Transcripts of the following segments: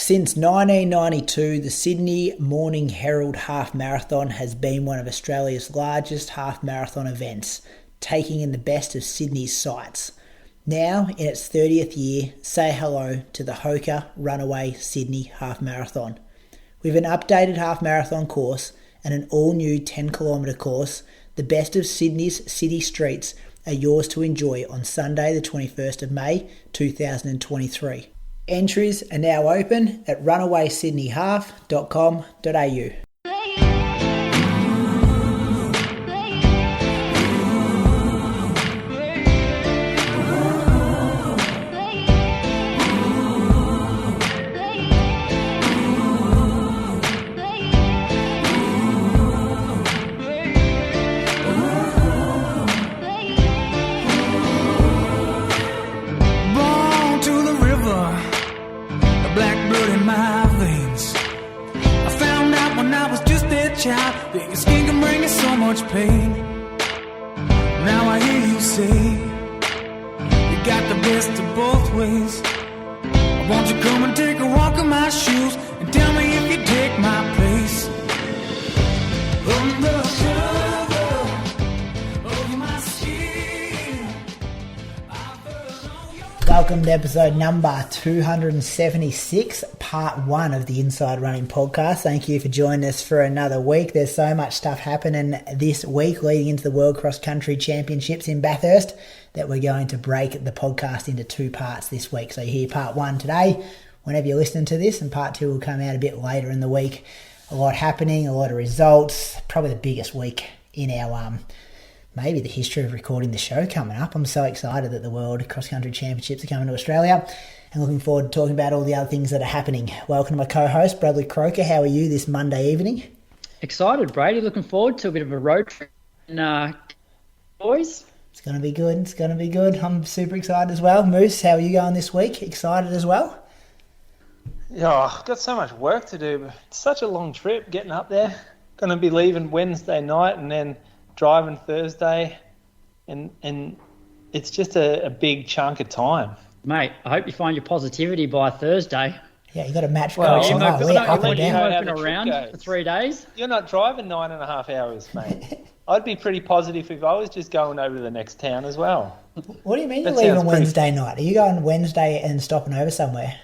Since 1992, the Sydney Morning Herald Half Marathon has been one of Australia's largest half marathon events, taking in the best of Sydney's sights. Now, in its 30th year, say hello to the Hoka Runaway Sydney Half Marathon. With an updated half marathon course and an all-new 10km course, the best of Sydney's city streets are yours to enjoy on Sunday the 21st of May 2023. Entries are now open at runawaysydneyhalf.com.au. Your skin can bring you so much pain. Now I hear you say you got the best of both ways. Won't you come and take a walk in my shoes and tell me if you take my place? Under cover of my skin. Welcome to episode number 276, part one of the Inside Running podcast. Thank you for joining us for another week. There's so much stuff happening this week leading into the World Cross Country Championships in Bathurst that we're going to break the podcast into two parts this week. So you hear part one today whenever you're listening to this, and part two will come out a bit later in the week. A lot happening, a lot of results, probably the biggest week in our maybe the history of recording the show coming up. I'm so excited that the World Cross Country Championships are coming to Australia and looking forward to talking about all the other things that are happening. Welcome to my co-host, Bradley Croker. How are you this Monday evening? Excited, Brady. Looking forward to a bit of a road trip. And, boys? It's going to be good. It's going to be good. I'm super excited as well. Moose, how are you going this week? Excited as well? Yeah, I've got so much work to do. But it's such a long trip getting up there. Going to be leaving Wednesday night and then driving Thursday, and it's just a big chunk of time. Mate, I hope you find your positivity by Thursday. Yeah, you got a match well, coach. You're We're up and down. Around for 3 days. You're not driving 9.5 hours, mate. I'd be pretty positive if I was just going over to the next town as well. What do you mean you're leaving Wednesday night? Are you going Wednesday and stopping over somewhere?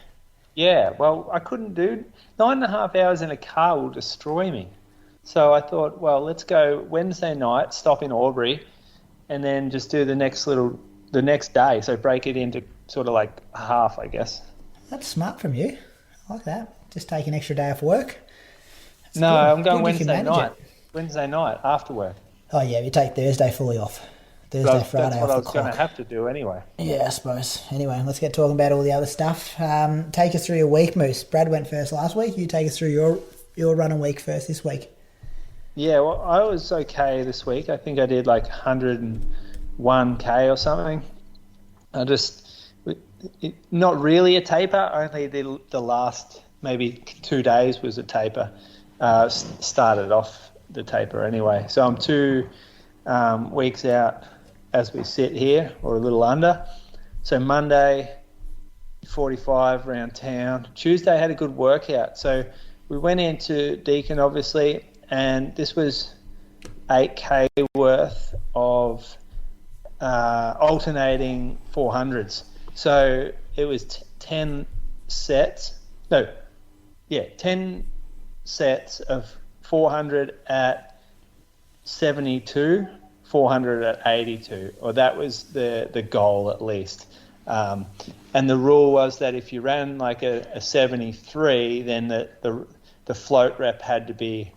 Yeah, well, I couldn't do 9.5 hours in a car will destroy me. So I thought, well, let's go Wednesday night, stop in Albury, and then just do the next day. So break it into sort of like half, I guess. That's smart from you. I like that. Just take an extra day off work. That's no, good. I'm going good Wednesday night. Wednesday night after work. Oh, yeah, you take Thursday fully off. Thursday, Friday that's off what I the was clock. going to have to do anyway. Yeah, I suppose. Anyway, let's get talking about all the other stuff. Take us through your week, Moose. Brad went first last week. You take us through your running week first this week. Yeah, well, I was okay this week. I think I did like 101k or something. Not really a taper. Only the last maybe 2 days was a taper. Started off the taper anyway. So I'm 2 weeks out as we sit here, or a little under. So Monday, 45 around town. Tuesday had a good workout. So we went into Deakin, obviously, and this was 8k worth of alternating 400s. So it was 10 sets. 10 sets of 400 at 72, 400 at 82, or that was the goal at least. And the rule was that if you ran like a 73, then the float rep had to be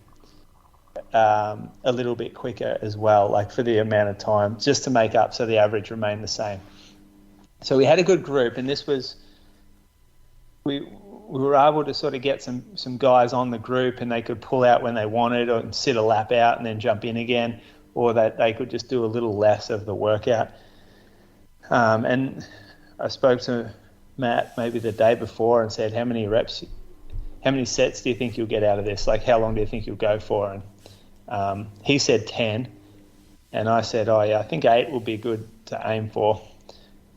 a little bit quicker as well, like for the amount of time, just to make up so the average remained the same. So we had a good group, and this was we were able to sort of get some guys on the group, and they could pull out when they wanted or sit a lap out and then jump in again, or that they could just do a little less of the workout. And I spoke to Matt maybe the day before and said, how many sets do you think you'll get out of this? Like, how long do you think you'll go for? And he said 10, and I said, oh yeah, I think 8 will be good to aim for.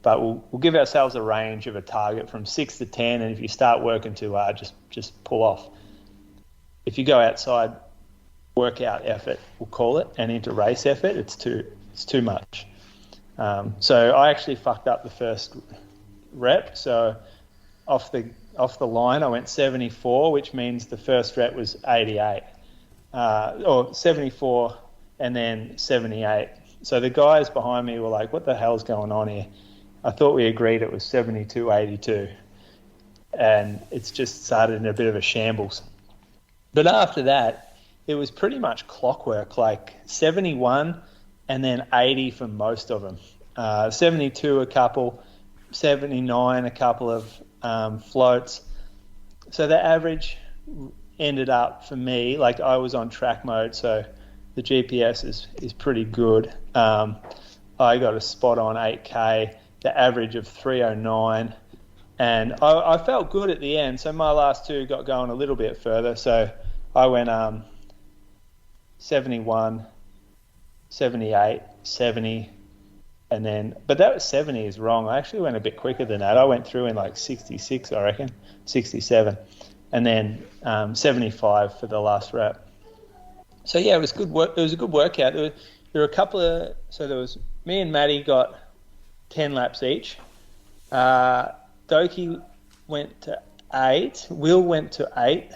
but we'll give ourselves a range of a target from 6 to 10, and if you start working too hard, just pull off. If you go outside workout effort, we'll call it, and into race effort, it's too much. So I actually fucked up the first rep. So off the line, I went 74, which means the first rep was 88, or 74 and then 78. So the guys behind me were like, what the hell's going on here? I thought we agreed it was 72.82, and it's just started in a bit of a shambles. But after that, it was pretty much clockwork, like 71 and then 80 for most of them. 72 a couple, 79 a couple of floats. So the average ended up for me, like I was on track mode, so the GPS is pretty good. I got a spot on 8K, the average of 309, and I felt good at the end. So my last two got going a little bit further. So I went 71, 78, 70, and then, but that was 70 is wrong. I actually went a bit quicker than that. I went through in like 66, I reckon, 67, and then 75 for the last rep. So yeah, it was good work. It was a good workout. There were a couple of, so there was me and Maddie got 10 laps each. Doki went to 8. Will went to 8,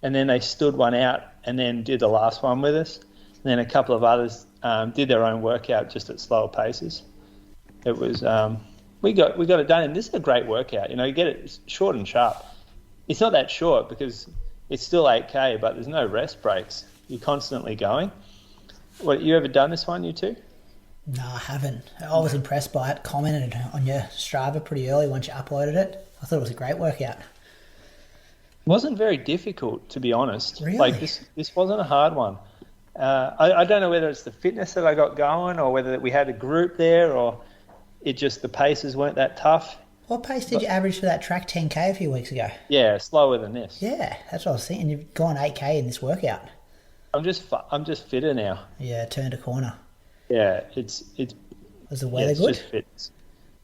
and then they stood one out and then did the last one with us. And then a couple of others did their own workout just at slower paces. It was we got it done, and this is a great workout. You get it short and sharp. It's not that short because it's still 8K, but there's no rest breaks. You're constantly going. What, you ever done this one, you two? No, I haven't. I was impressed by it. Commented on your Strava pretty early once you uploaded it. I thought it was a great workout. It wasn't very difficult, to be honest. Really? Like this wasn't a hard one. I don't know whether it's the fitness that I got going or whether we had a group there or it just the paces weren't that tough. What pace did you average for that track 10K a few weeks ago? Yeah, slower than this. Yeah, that's what I was thinking. You've gone 8K in this workout. I'm just fitter now. Yeah, turned a corner. Yeah, it's. Was the weather good? Just fitness.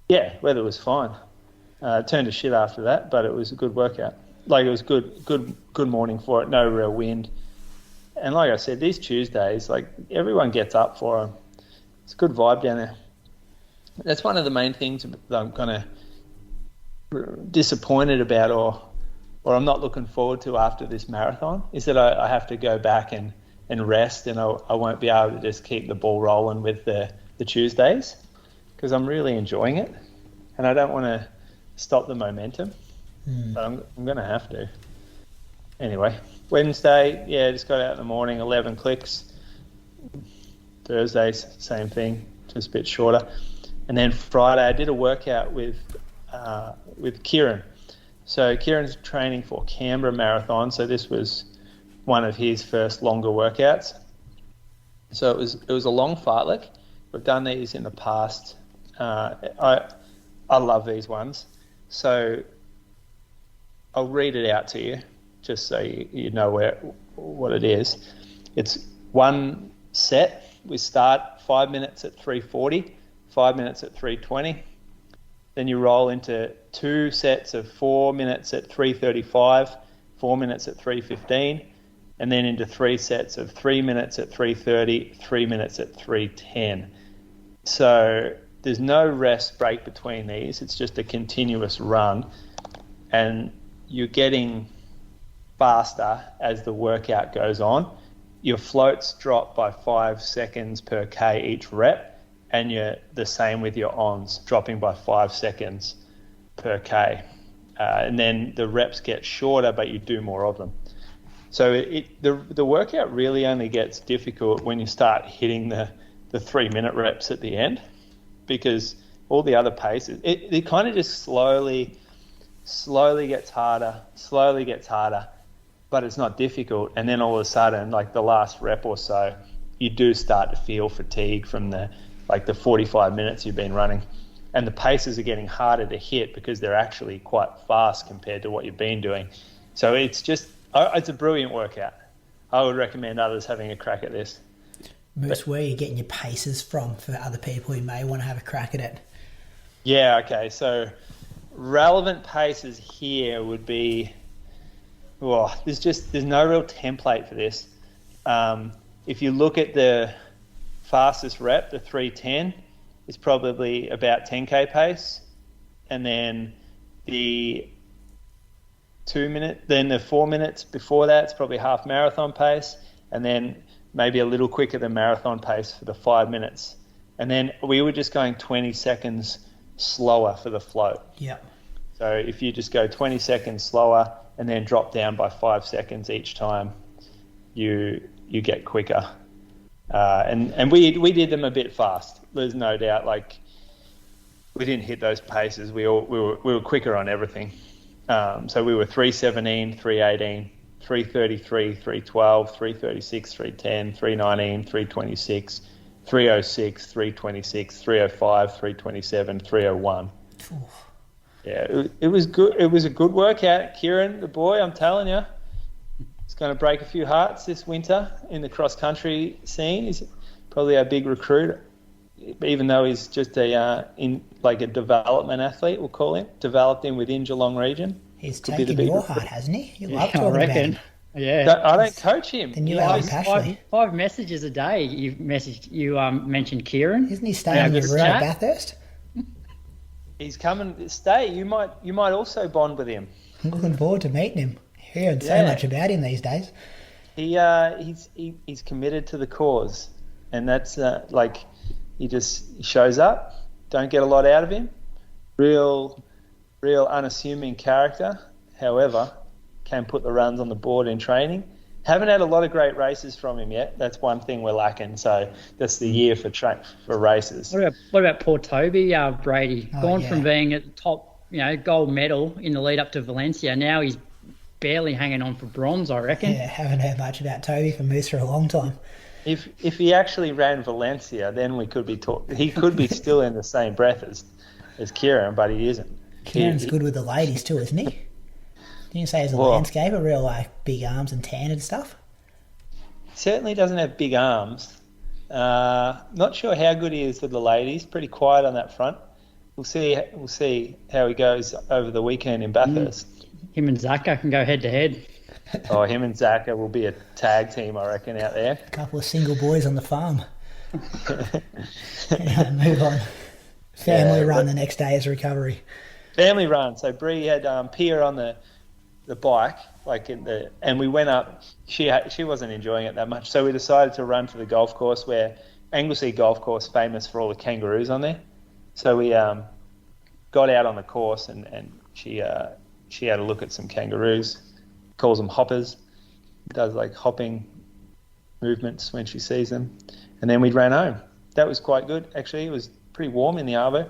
Yeah, weather was fine. Turned to shit after that, but it was a good workout. Like it was good morning for it. No real wind, and like I said, these Tuesdays, like everyone gets up for them. It's a good vibe down there. That's one of the main things that I'm kind of disappointed about, or I'm not looking forward to after this marathon, is that I have to go back and rest, and I won't be able to just keep the ball rolling with the Tuesdays because I'm really enjoying it, and I don't want to stop the momentum, but I'm going to have to. Anyway, Wednesday, yeah, just got out in the morning, 11 clicks. Thursday, same thing, just a bit shorter. And then Friday, I did a workout with Kieran. So Kieran's training for Canberra Marathon, so this was one of his first longer workouts. So it was a long fartlek. We've done these in the past. I love these ones. So I'll read it out to you, just so you know what it is. It's one set. We start 5 minutes at 3:40, 5 minutes at 3:20. Then you roll into 2 sets of 4 minutes at 3:35, 4 minutes at 3:15, and then into 3 sets of 3 minutes at 3:30, 3 minutes at 3:10. So there's no rest break between these. It's just a continuous run, and you're getting faster as the workout goes on. Your floats drop by 5 seconds per K each rep, and you're the same with your ons, dropping by 5 seconds per K. And then the reps get shorter, but you do more of them. So the workout really only gets difficult when you start hitting the 3-minute reps at the end, because all the other paces, it kind of just slowly gets harder, but it's not difficult. And then all of a sudden, like the last rep or so, you do start to feel fatigue from the 45 minutes you've been running. And the paces are getting harder to hit because they're actually quite fast compared to what you've been doing. So it's a brilliant workout. I would recommend others having a crack at this. Moose, where are you getting your paces from for other people who may want to have a crack at it? Yeah, okay. So relevant paces here would be, there's no real template for this. If you look at the fastest rep, the 3:10, is probably about 10K pace. And then the 2 minute, then the 4 minutes before that, it's probably half marathon pace. And then maybe a little quicker than marathon pace for the 5 minutes. And then we were just going 20 seconds slower for the float. Yeah. So if you just go 20 seconds slower and then drop down by 5 seconds each time, you get quicker. And we did them a bit fast. There's no doubt. Like, we didn't hit those paces. We were quicker on everything. So we were 3:17, 3:18, 3:33, 3:12, 3:36, 3:10, 3:19, 3:26, 3:06, 3:26, 3:05, 3:27, 3:01. Yeah, it was good. It was a good workout. Kieran, the boy, I'm telling you, he's going to break a few hearts this winter in the cross-country scene. He's probably our big recruit, even though he's just a development athlete, we'll call him. Developed him within Geelong region. He's taken your heart, hasn't he? You love talking about him. Yeah, I don't coach him. The new Alan Pashley. Five messages a day. You mentioned Kieran. Isn't he staying in your room at Bathurst? He's coming to stay. You might also bond with him. I'm looking forward to meeting him. Hearing so much about him these days. He's committed to the cause, and that's he shows up. Don't get a lot out of him. Real unassuming character. However, can put the runs on the board in training. Haven't had a lot of great races from him yet. That's one thing we're lacking. So that's the year for races. What about poor Toby, Brady? From being at the top, gold medal in the lead up to Valencia. Now he's barely hanging on for bronze, I reckon. Yeah, haven't heard much about Toby from Moose for a long time. If he actually ran Valencia, then we could be talking. He could be still in the same breath as Kieran, but he isn't. Kieran's good with the ladies too, isn't he? Didn't you say he's a landscaper, real big arms and tan and stuff? Certainly doesn't have big arms. Not sure how good he is with the ladies. Pretty quiet on that front. We'll see how he goes over the weekend in Bathurst. Him and Zaka can go head to head. Oh, him and Zaka will be a tag team, I reckon, out there. A couple of single boys on the farm. Move on. Family run the next day is recovery. Family run. So Bree had Pia on the bike, and we went up. She wasn't enjoying it that much, so we decided to run to the golf course, where Anglesey Golf Course famous for all the kangaroos on there. So we got out on the course, and she had a look at some kangaroos. Calls them hoppers. Does hopping movements when she sees them, and then we ran home. That was quite good actually. It was pretty warm in the arvo.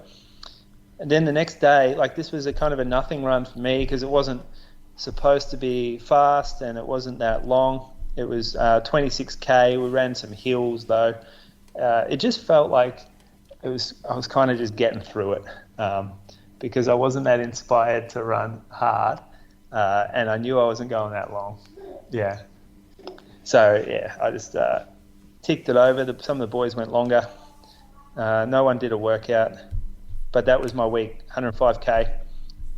And then the next day, this was a kind of a nothing run for me, because it wasn't supposed to be fast and it wasn't that long. It was 26k. We ran some hills though. It just felt like I was kind of just getting through it, because I wasn't that inspired to run hard, and I knew I wasn't going that long. Yeah. So yeah, I just ticked it over. Some of the boys went longer. No one did a workout, but that was my week, 105k,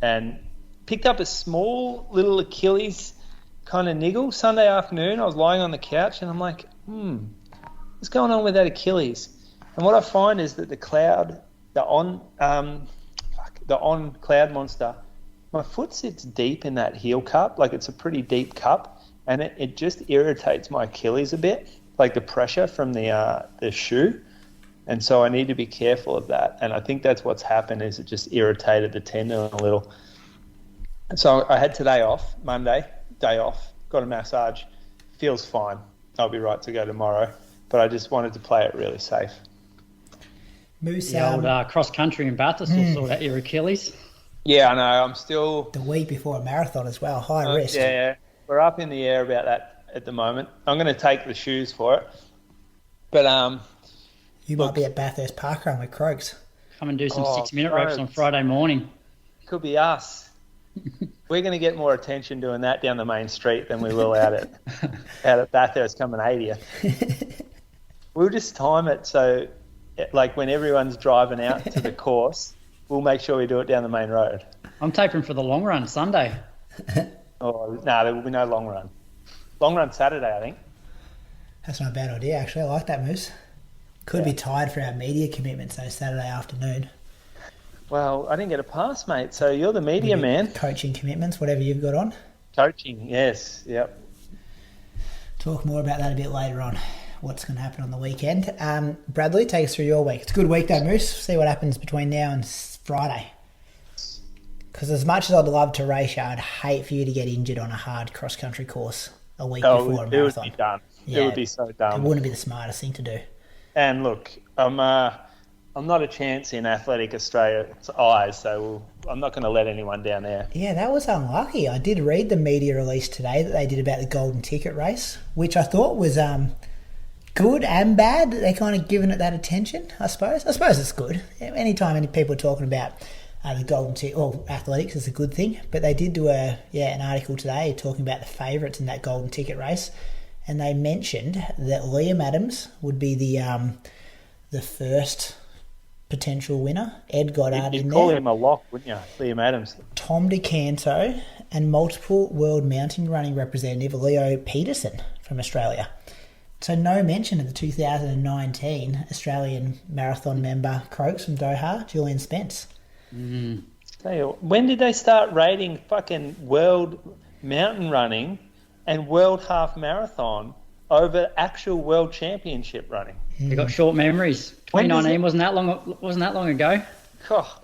and picked up a small little Achilles kind of niggle Sunday afternoon. I was lying on the couch and I'm like, what's going on with that Achilles? And what I find is that the on cloud monster, my foot sits deep in that heel cup, it's a pretty deep cup, and it just irritates my Achilles a bit, the pressure from the shoe. And so I need to be careful of that. And I think that's what's happened, is it just irritated the tendon a little. So I had today off, Monday, day off, got a massage, feels fine. I'll be right to go tomorrow, but I just wanted to play it really safe. Moose, the old cross-country in Bathurst will sort out your Achilles. Yeah, I know. I'm still... The week before a marathon as well, high risk. Yeah, we're up in the air about that at the moment. I'm going to take the shoes for it. But... You might be at Bathurst Park Run with Croaks. Come and do some 6-minute reps on Friday morning. Could be us. We're going to get more attention doing that down the main street than we will out at Bathurst coming 80th. We'll just time it so, when everyone's driving out to the course, we'll make sure we do it down the main road. I'm tapering for the long run Sunday. Oh, no, there will be no long run. Long run Saturday, I think. That's not a bad idea, actually. I like that, Moose. Could be tired for our media commitments, though, Saturday afternoon. Well, I didn't get a pass, mate, so you're the media man. Coaching commitments, whatever you've got on. Coaching, yes, yep. Talk more about that a bit later on, what's going to happen on the weekend. Bradley, take us through your week. It's a good week, though, Moose. See what happens between now and Friday. Because as much as I'd love to race you, I'd hate for you to get injured on a hard cross-country course a week before a marathon. It would be done. Yeah, it would be so dumb. It wouldn't be the smartest thing to do. And look, I'm not a chance in Athletic Australia's eyes, so I'm not going to let anyone down there. Yeah, that was unlucky. I did read the media release today that they did about the golden ticket race, which I thought was good and bad. They're kind of giving it that attention, I suppose. I suppose it's good. Anytime any people are talking about the golden ticket, well, athletics is a good thing. But they did do an article today talking about the favourites in that golden ticket race, and they mentioned that Liam Adams would be the first potential winner. Ed Goddard You'd in call there. him a lock, wouldn't you, Liam Adams? Tom DeCanto and multiple world mountain running representative Leo Peterson from Australia. So no mention of the 2019 Australian marathon member Croaks from Doha, Julian Spence. When did they start rating fucking world mountain running and world half marathon over actual world championship running? You got short memories. 2019 wasn't that long ago. Oh,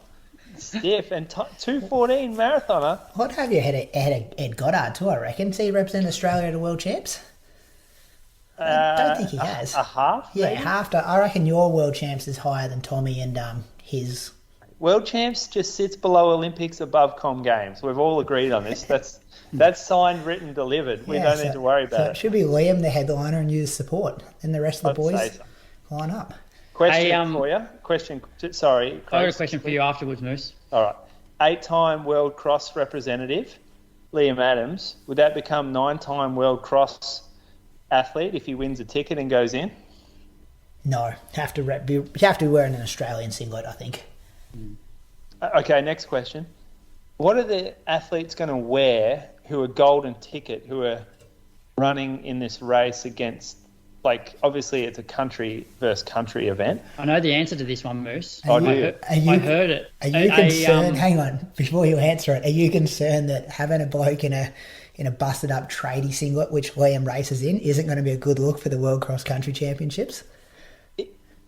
stiff. And 2:14 marathoner. I'd have you ahead of Ed Goddard too, I reckon. See, he represented Australia at the World Champs. I don't think he has. A half? Yeah, maybe? half. I reckon your World Champs is higher than Tommy and his. World Champs just sits below Olympics, above Com Games. We've all agreed on this. That's signed, written, delivered. We don't need to worry about so it. It should be Liam the headliner and you the support, and the rest of the boys line up. Question for you. Sorry. I got a question for you afterwards, Moose. All right. 8-time World Cross representative, Liam Adams. Would that become 9-time World Cross athlete if he wins a ticket and goes in? No. You have to be wearing an Australian singlet, I think. Okay, next question. What are the athletes going to wear who are golden ticket, who are running in this race against, like, obviously it's a country versus country event? I know the answer to this one, Moose. I heard it. Are you concerned? Hang on, before you answer it, are you concerned that having a bloke in a busted up tradie singlet, which Liam races in, isn't going to be a good look for the World Cross Country Championships?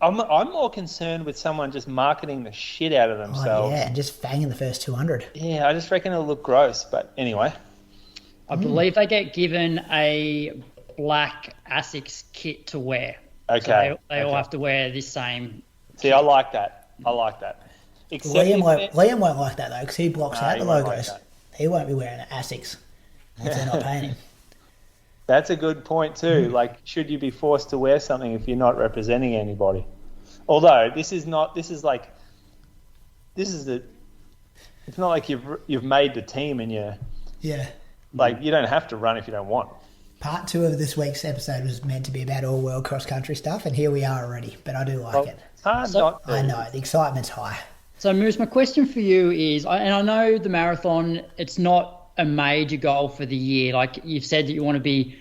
I'm more concerned with someone just marketing the shit out of themselves. Oh, yeah, and just banging the first 200. Yeah, I just reckon it'll look gross, but anyway. I believe they get given a black ASICS kit to wear. Okay. So they all have to wear this same. See, I like that. Except Liam won't like that, though, because he blocks out the logos. Like he won't be wearing an ASICS if they're not paying him. That's a good point too. Like, should you be forced to wear something if you're not representing anybody? Although it's not like you've made the team and you don't have to run if you don't want. Part 2 of this week's episode was meant to be about all world cross country stuff, and here we are already. But I do like it. It's hard I know the excitement's high. So, Moose, my question for you is, and I know the marathon, it's not a major goal for the year. Like you've said that you want to be,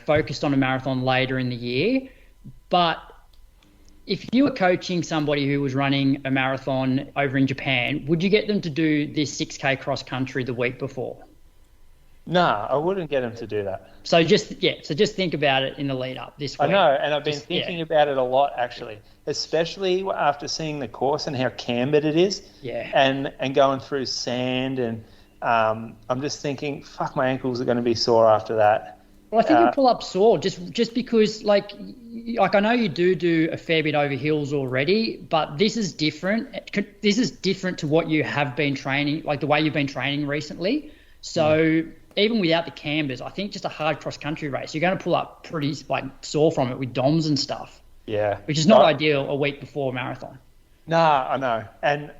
focused on a marathon later in the year. But if you were coaching somebody who was running a marathon over in Japan, would you get them to do this 6K cross country the week before? Nah, I wouldn't get them to do that. So just think about it in the lead up this week. I know, and I've been thinking about it a lot actually, especially after seeing the course and how cambered it is. Yeah. And going through sand and I'm just thinking, fuck, my ankles are going to be sore after that. Well, I think you'll pull up sore just because, like I know you do a fair bit over hills already, but this is different. This is different to what you have been training, like the way you've been training recently. So even without the cambers, I think just a hard cross-country race, you're going to pull up pretty sore from it with DOMs and stuff. Yeah. Which is not ideal a week before a marathon. Nah, I know. And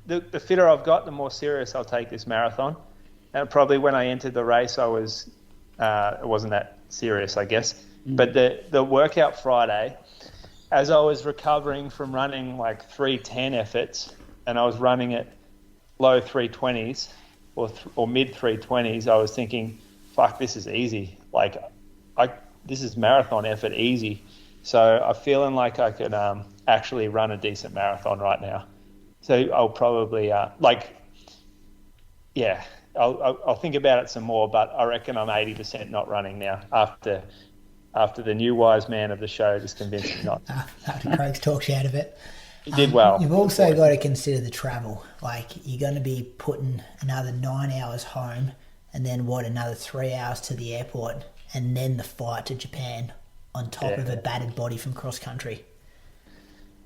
the fitter I've got, the more serious I'll take this marathon. And probably when I entered the race, it wasn't that serious, I guess. But the workout Friday, as I was recovering from running like 3:10 efforts, and I was running at low 320s or mid 320s, I was thinking, fuck, this is easy. Like, this is marathon effort easy. So I'm feeling like I could actually run a decent marathon right now. So I'll probably I'll think about it some more, but I reckon I'm 80% not running now after the new wise man of the show just convinced me not. After Craig's talked you out of it. He did well. You've also got to consider the travel. Like, you're going to be putting another 9 hours home and then, another 3 hours to the airport and then the flight to Japan on top of a battered body from cross-country.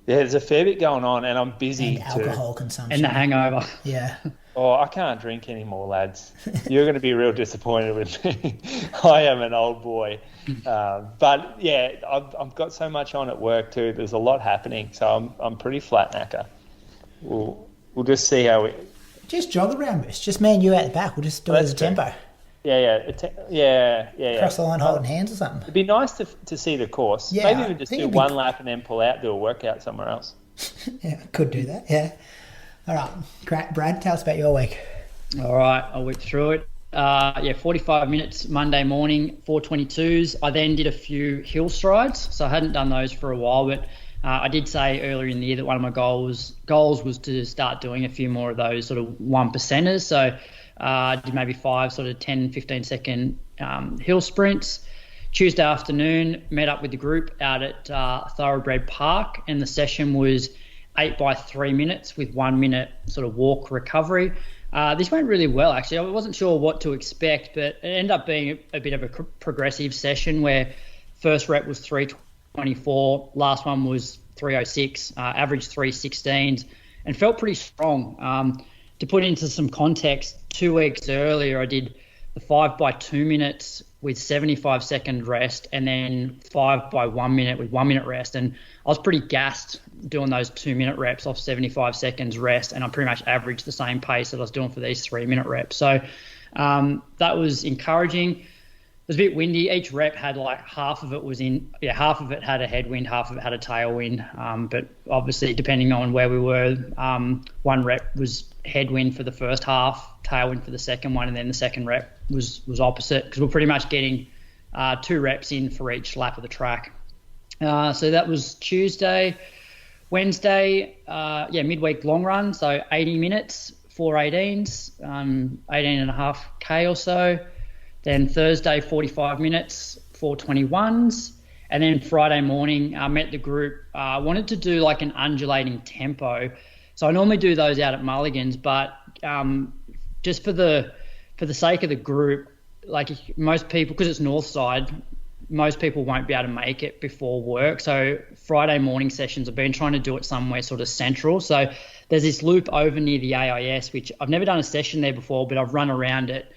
Yeah, there's a fair bit going on, and I'm busy and alcohol consumption. And the hangover. Yeah. Oh, I can't drink anymore, lads. You're going to be real disappointed with me. I am an old boy. But, yeah, I've got so much on at work too. There's a lot happening, so I'm pretty flat knacker. We'll just see how we... Just jog around, Moose. Just me and you out the back. We'll just do it as a tempo. Yeah. Cross the line holding hands or something. It'd be nice to see the course. Yeah, maybe even just do one lap and then pull out, do a workout somewhere else. Yeah, could do that, yeah. All right, Brad, tell us about your week. All right, I'll whip through it. 45 minutes Monday morning, 4:22s. I then did a few hill strides, so I hadn't done those for a while, but I did say earlier in the year that one of my goals was to start doing a few more of those sort of 1%ers. So I did maybe 5 sort of 10, 15-second hill sprints. Tuesday afternoon, met up with the group out at Thoroughbred Park, and the session was 8 by 3 minutes with 1 minute sort of walk recovery. This went really well, actually. I wasn't sure what to expect, but it ended up being a bit of a progressive session where first rep was 3:24, last one was 3:06, average 3:16s, and felt pretty strong. To put into some context, 2 weeks earlier, I did the 5 by 2 minutes with 75-second rest, and then 5 by 1 minute with 1 minute rest. And I was pretty gassed doing those 2 minute reps off 75 seconds rest, and I pretty much averaged the same pace that I was doing for these 3 minute reps. So that was encouraging. It was a bit windy. Each rep had half of it had a headwind, half of it had a tailwind. But obviously, depending on where we were, one rep was headwind for the first half, tailwind for the second one, and then the second rep was opposite, because we're pretty much getting 2 reps in for each lap of the track. So that was Tuesday. Wednesday, midweek long run, so 80 minutes, 4:18s, 18.5K or so. Then Thursday, 45 minutes, 4:21s. And then Friday morning, I met the group. I wanted to do like an undulating tempo. So I normally do those out at Mulligan's, but just for the sake of the group, like most people, because it's north side, most people won't be able to make it before work. So Friday morning sessions, I've been trying to do it somewhere sort of central. So there's this loop over near the AIS, which I've never done a session there before, but I've run around it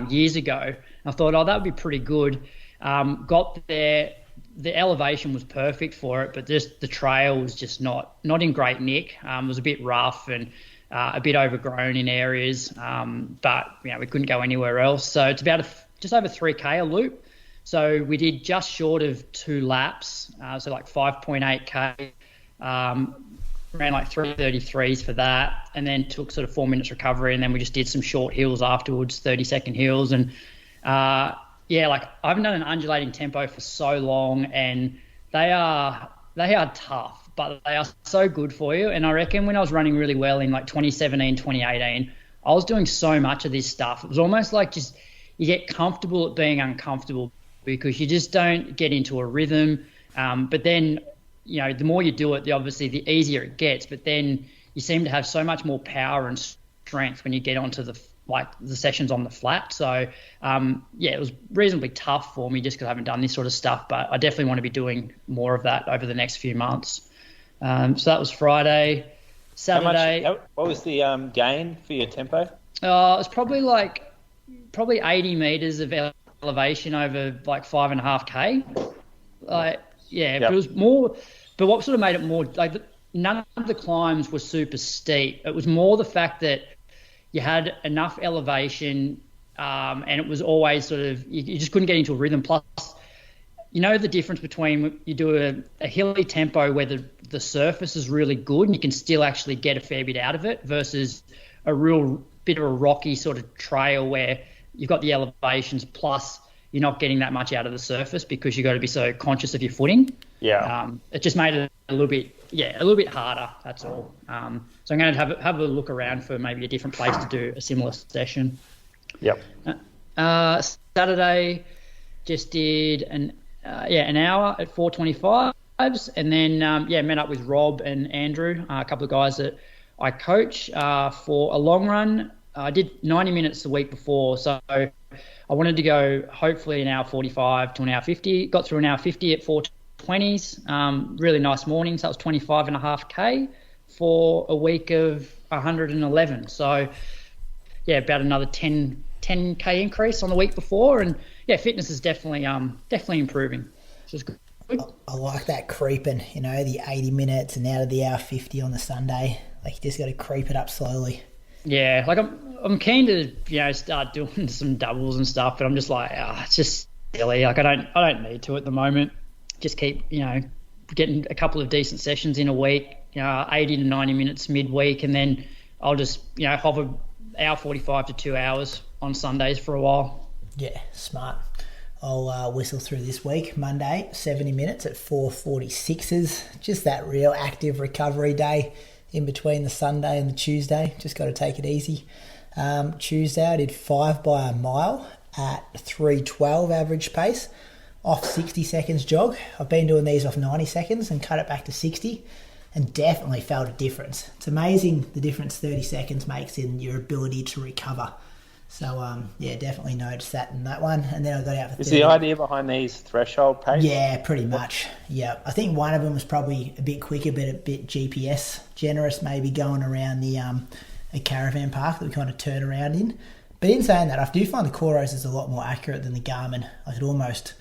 years ago. I thought, that would be pretty good. Got there, the elevation was perfect for it, but just the trail was just not in great nick. It was a bit rough and a bit overgrown in areas, but we couldn't go anywhere else. So it's about just over 3K a loop. So we did just short of 2 laps, so like 5.8K. Ran like 3:33s for that, and then took sort of 4 minutes recovery, and then we just did some short hills afterwards, 30-second hills. And I haven't done an undulating tempo for so long, and they are tough, but they are so good for you. And I reckon when I was running really well in like 2017, 2018, I was doing so much of this stuff. It was almost like just you get comfortable at being uncomfortable, because you just don't get into a rhythm. But then, the more you do it, obviously the easier it gets. But then you seem to have so much more power and strength when you get onto the sessions on the flat. So, it was reasonably tough for me just because I haven't done this sort of stuff. But I definitely want to be doing more of that over the next few months. So that was Friday. Saturday. What was the gain for your tempo? It was probably 80 meters of elevation over like 5.5K. But it was more. But what sort of made it more none of the climbs were super steep. It was more the fact that you had enough elevation, and it was always sort of you just couldn't get into a rhythm. Plus, you know the difference between you do a hilly tempo where the surface is really good and you can still actually get a fair bit out of it versus a real bit of a rocky sort of trail where you've got the elevations plus you're not getting that much out of the surface because you've got to be so conscious of your footing. Yeah. It just made it a little bit harder, that's all. So I'm going to have a look around for maybe a different place to do a similar session. Yep. Saturday, just did an hour at 4:25s, and then met up with Rob and Andrew, a couple of guys that I coach for a long run. I did 90 minutes the week before, so I wanted to go hopefully an hour 45 to an hour 50. Got through an hour 50 at 4:20s. Really nice morning, so that was 25.5k for a week of 111. So about another 10k increase on the week before, and fitness is definitely improving, which is good. I like that creeping, the 80 minutes and out of the hour 50 on the Sunday. Like, you just got to creep it up slowly. Yeah, like I'm keen to start doing some doubles and stuff, but I'm just like, it's just silly. Like I don't need to at the moment. Just keep getting a couple of decent sessions in a week, 80 to 90 minutes midweek, and then I'll just hover hour 45 to 2 hours on Sundays for a while. Yeah, smart. I'll whistle through this week. Monday, 70 minutes at 4:46s. Just that real active recovery day in between the Sunday and the Tuesday. Just got to take it easy. Tuesday, I did 5 by a mile at 3:12 average pace off 60 seconds jog. I've been doing these off 90 seconds and cut it back to 60 and definitely felt a difference. It's amazing the difference 30 seconds makes in your ability to recover. So, definitely noticed that in that one. And then I got out for 30. Is the idea behind these threshold pace? Yeah, pretty much. Yeah. I think one of them was probably a bit quicker, but a bit GPS generous, maybe going around the a caravan park that we kind of turn around in. But in saying that, I do find the Coros is a lot more accurate than the Garmin. Like it almost,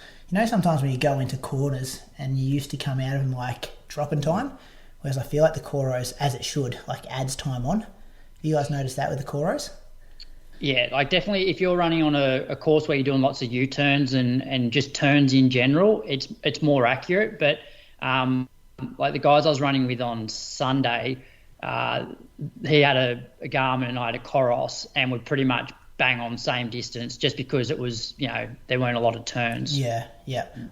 sometimes when you go into corners and you used to come out of them like dropping time, whereas I feel like the Coros, as it should, like adds time on. Have you guys noticed that with the Coros? Yeah, like definitely if you're running on a course where you're doing lots of U-turns and just turns in general, it's more accurate. But like the guys I was running with on Sunday, he had a Garmin and I had a Coros, and we're pretty much bang on same distance just because it was, there weren't a lot of turns. Yeah.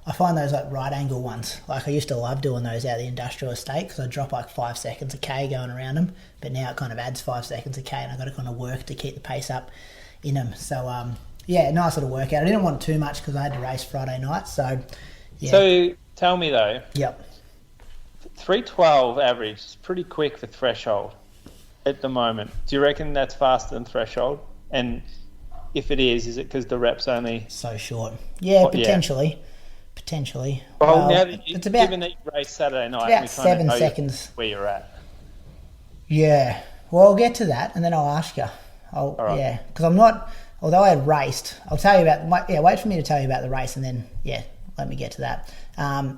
I find those like right angle ones. Like I used to love doing those out of the industrial estate because I drop like 5 seconds a K going around them, but now it kind of adds 5 seconds a K and I've got to kind of work to keep the pace up in them. So, nice little workout. I didn't want too much because I had to race Friday night. So, yeah. So tell me though. Yep. 3:12 average is pretty quick for threshold at the moment. Do you reckon that's faster than threshold? And if it is it because the rep's only so short? Yeah, potentially. Yeah. Potentially. Well, now that given that you raced Saturday night, about 7 seconds where you're at. Yeah. Well, I'll get to that and then I'll ask you. Right. Yeah, because I'm not. Although I had raced, I'll tell you about. Wait for me to tell you about the race and then let me get to that.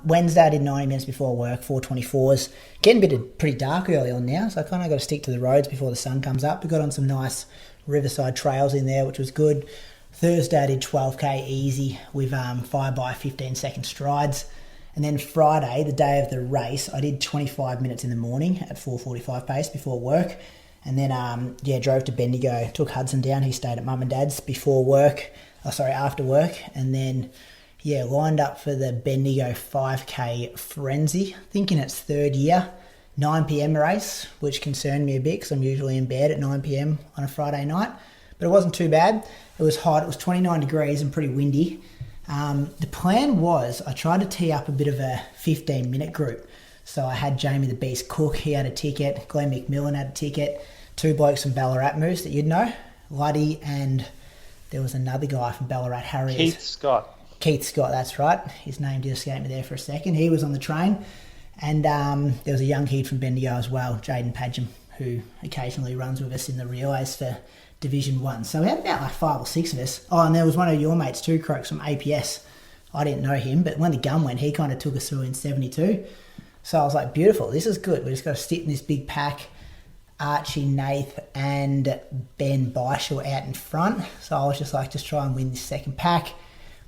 Wednesday I did 90 minutes before work, 4:24s. Getting pretty dark early on now, so I kind of got to stick to the roads before the sun comes up. We got on some nice riverside trails in there, which was good. Thursday I did 12k easy with 5 by 15 second strides. And then Friday, the day of the race, I did 25 minutes in the morning at 4:45 pace before work. And then, drove to Bendigo, took Hudson down. He stayed at Mum and Dad's after work. And then, lined up for the Bendigo 5k frenzy, thinking it's third year, 9 p.m. race, which concerned me a bit because I'm usually in bed at 9 p.m. on a Friday night. But it wasn't too bad. It was hot. It was 29 degrees and pretty windy. The plan was I tried to tee up a bit of a 15-minute group. So I had Jamie the Beast Cook, he had a ticket, Glenn McMillan had a ticket, 2 blokes from Ballarat Moose that you'd know, Luddy, and there was another guy from Ballarat Harriers. Keith Scott, that's right. His name did escape me there for a second. He was on the train. And there was a young kid from Bendigo as well, Jaden Padgham, who occasionally runs with us in the relays for Division 1. So we had about like 5 or 6 of us. Oh, and there was one of your mates too, Croaks, from APS. I didn't know him, but when the gun went, he kind of took us through in 72. So I was like, beautiful, this is good. We just got to sit in this big pack. Archie, Nath, and Ben Buckingham out in front. So I was just like, just try and win this second pack.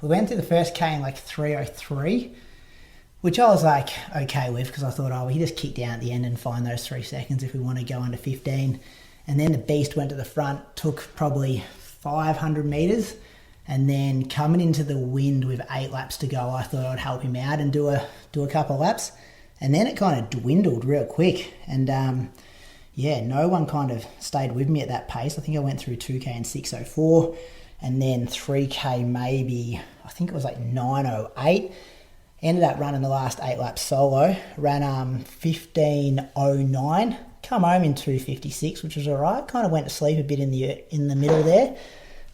We went through the first K in like 3:03, which I was like okay with because I thought, oh, we just kick down at the end and find those 3 seconds if we want to go under 15. And then the beast went to the front, took probably 500 metres, and then coming into the wind with 8 laps to go, I thought I'd help him out and do a couple of laps. And then it kind of dwindled real quick. And no one kind of stayed with me at that pace. I think I went through 2K in 6:04, and then 3K maybe, I think it was like 9:08. Ended up running the last 8 laps solo. Ran 15:09. Come home in 2:56, which was all right. Kind of went to sleep a bit in the middle there.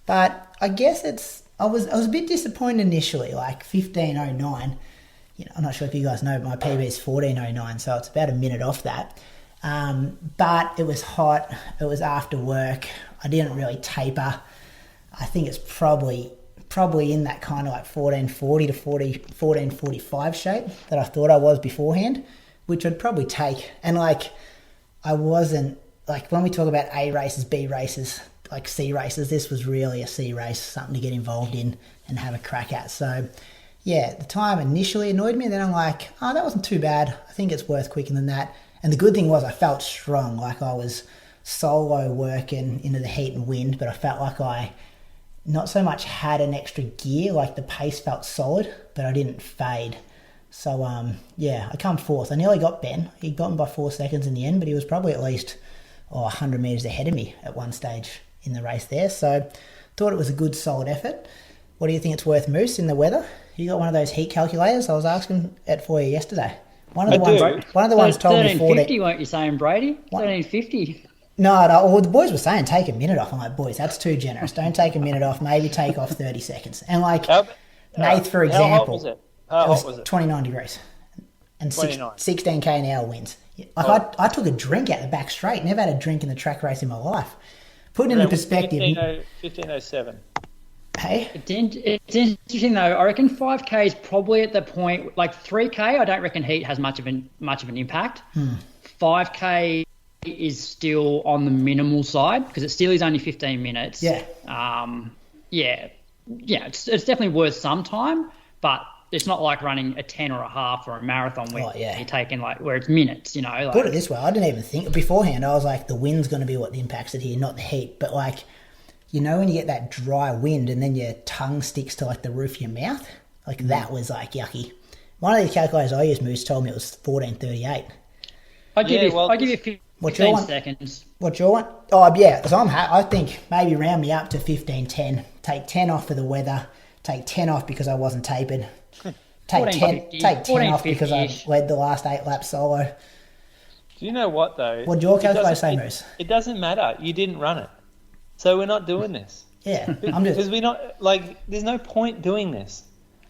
But I guess I was a bit disappointed initially, like 15:09. I'm not sure if you guys know, but my PB is 14:09, so it's about a minute off that. But it was hot. It was after work. I didn't really taper. I think it's probably in that kind of like 14:40 to 14:45 shape that I thought I was beforehand, which I'd probably take. And like, I wasn't, like when we talk about A races, B races, like C races, this was really a C race, something to get involved in and have a crack at. So yeah, the time initially annoyed me, and then I'm like, oh, that wasn't too bad. I think it's worth quicker than that. And the good thing was I felt strong, like I was solo working into the heat and wind, but I felt like I not so much had an extra gear, like the pace felt solid, but I didn't fade. So, I come fourth. I nearly got Ben. He got me by 4 seconds in the end, but he was probably at least 100 metres ahead of me at one stage in the race there. So, thought it was a good, solid effort. What do you think it's worth, Moose, in the weather? You got one of those heat calculators? I was asking it for you yesterday. One of the ones told me 13:50, weren't you saying, Brady? 13:50. No, well, the boys were saying take a minute off. I'm like, boys, that's too generous. Don't take a minute off. Maybe take off 30 seconds. And like, Nath, for example, how hot was it? How hot was it? 29 degrees and 16k an hour winds. I took a drink out the back straight. Never had a drink in the track race in my life. Put it into perspective. 15:07. Hey? It's interesting though. I reckon 5K is probably at the point, like 3K, I don't reckon heat has much of an impact. 5K is still on the minimal side because it still is only 15 minutes. Yeah. It's definitely worth some time, but it's not like running a 10 or a half or a marathon where you're taking where it's minutes, Like, put it this way, I didn't even think beforehand. I was like, the wind's going to be what impacts it here, not the heat. But like, when you get that dry wind and then your tongue sticks to like the roof of your mouth, like that was like yucky. One of the calculators I used, Moose, told me it was 14:38. I'll give you 15 seconds. What's your one? Oh, yeah. So I think maybe round me up to 15:10. Take 10 off for the weather. Take 10 off because I wasn't tapered. Take 10 off because I led the last 8 laps solo. Do you know what, though? What'd your calculator say, Moose? It doesn't matter. You didn't run it. So we're not doing this. Yeah. Because we're not, there's no point doing this.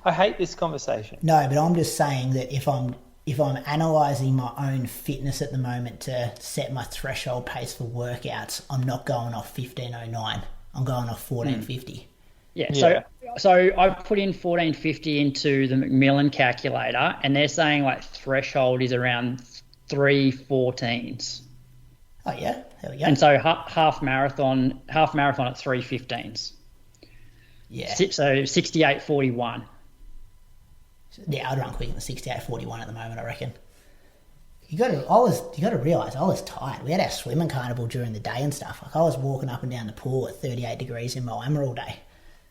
I hate this conversation. No, but I'm just saying that if I'm analysing my own fitness at the moment to set my threshold pace for workouts, I'm not going off 15:09. I'm going off 14:50. Yeah. So I put in 14:50 into the Macmillan calculator, and they're saying threshold is around 3:14s. Oh yeah, there we go. And so half marathon at 3:15s. Yeah. So 68:41. Yeah, I'd run quicker than 68:41 at the moment, I reckon. You got to realise I was tired. We had our swimming carnival during the day and stuff. I was walking up and down the pool at 38 degrees in Moama all day.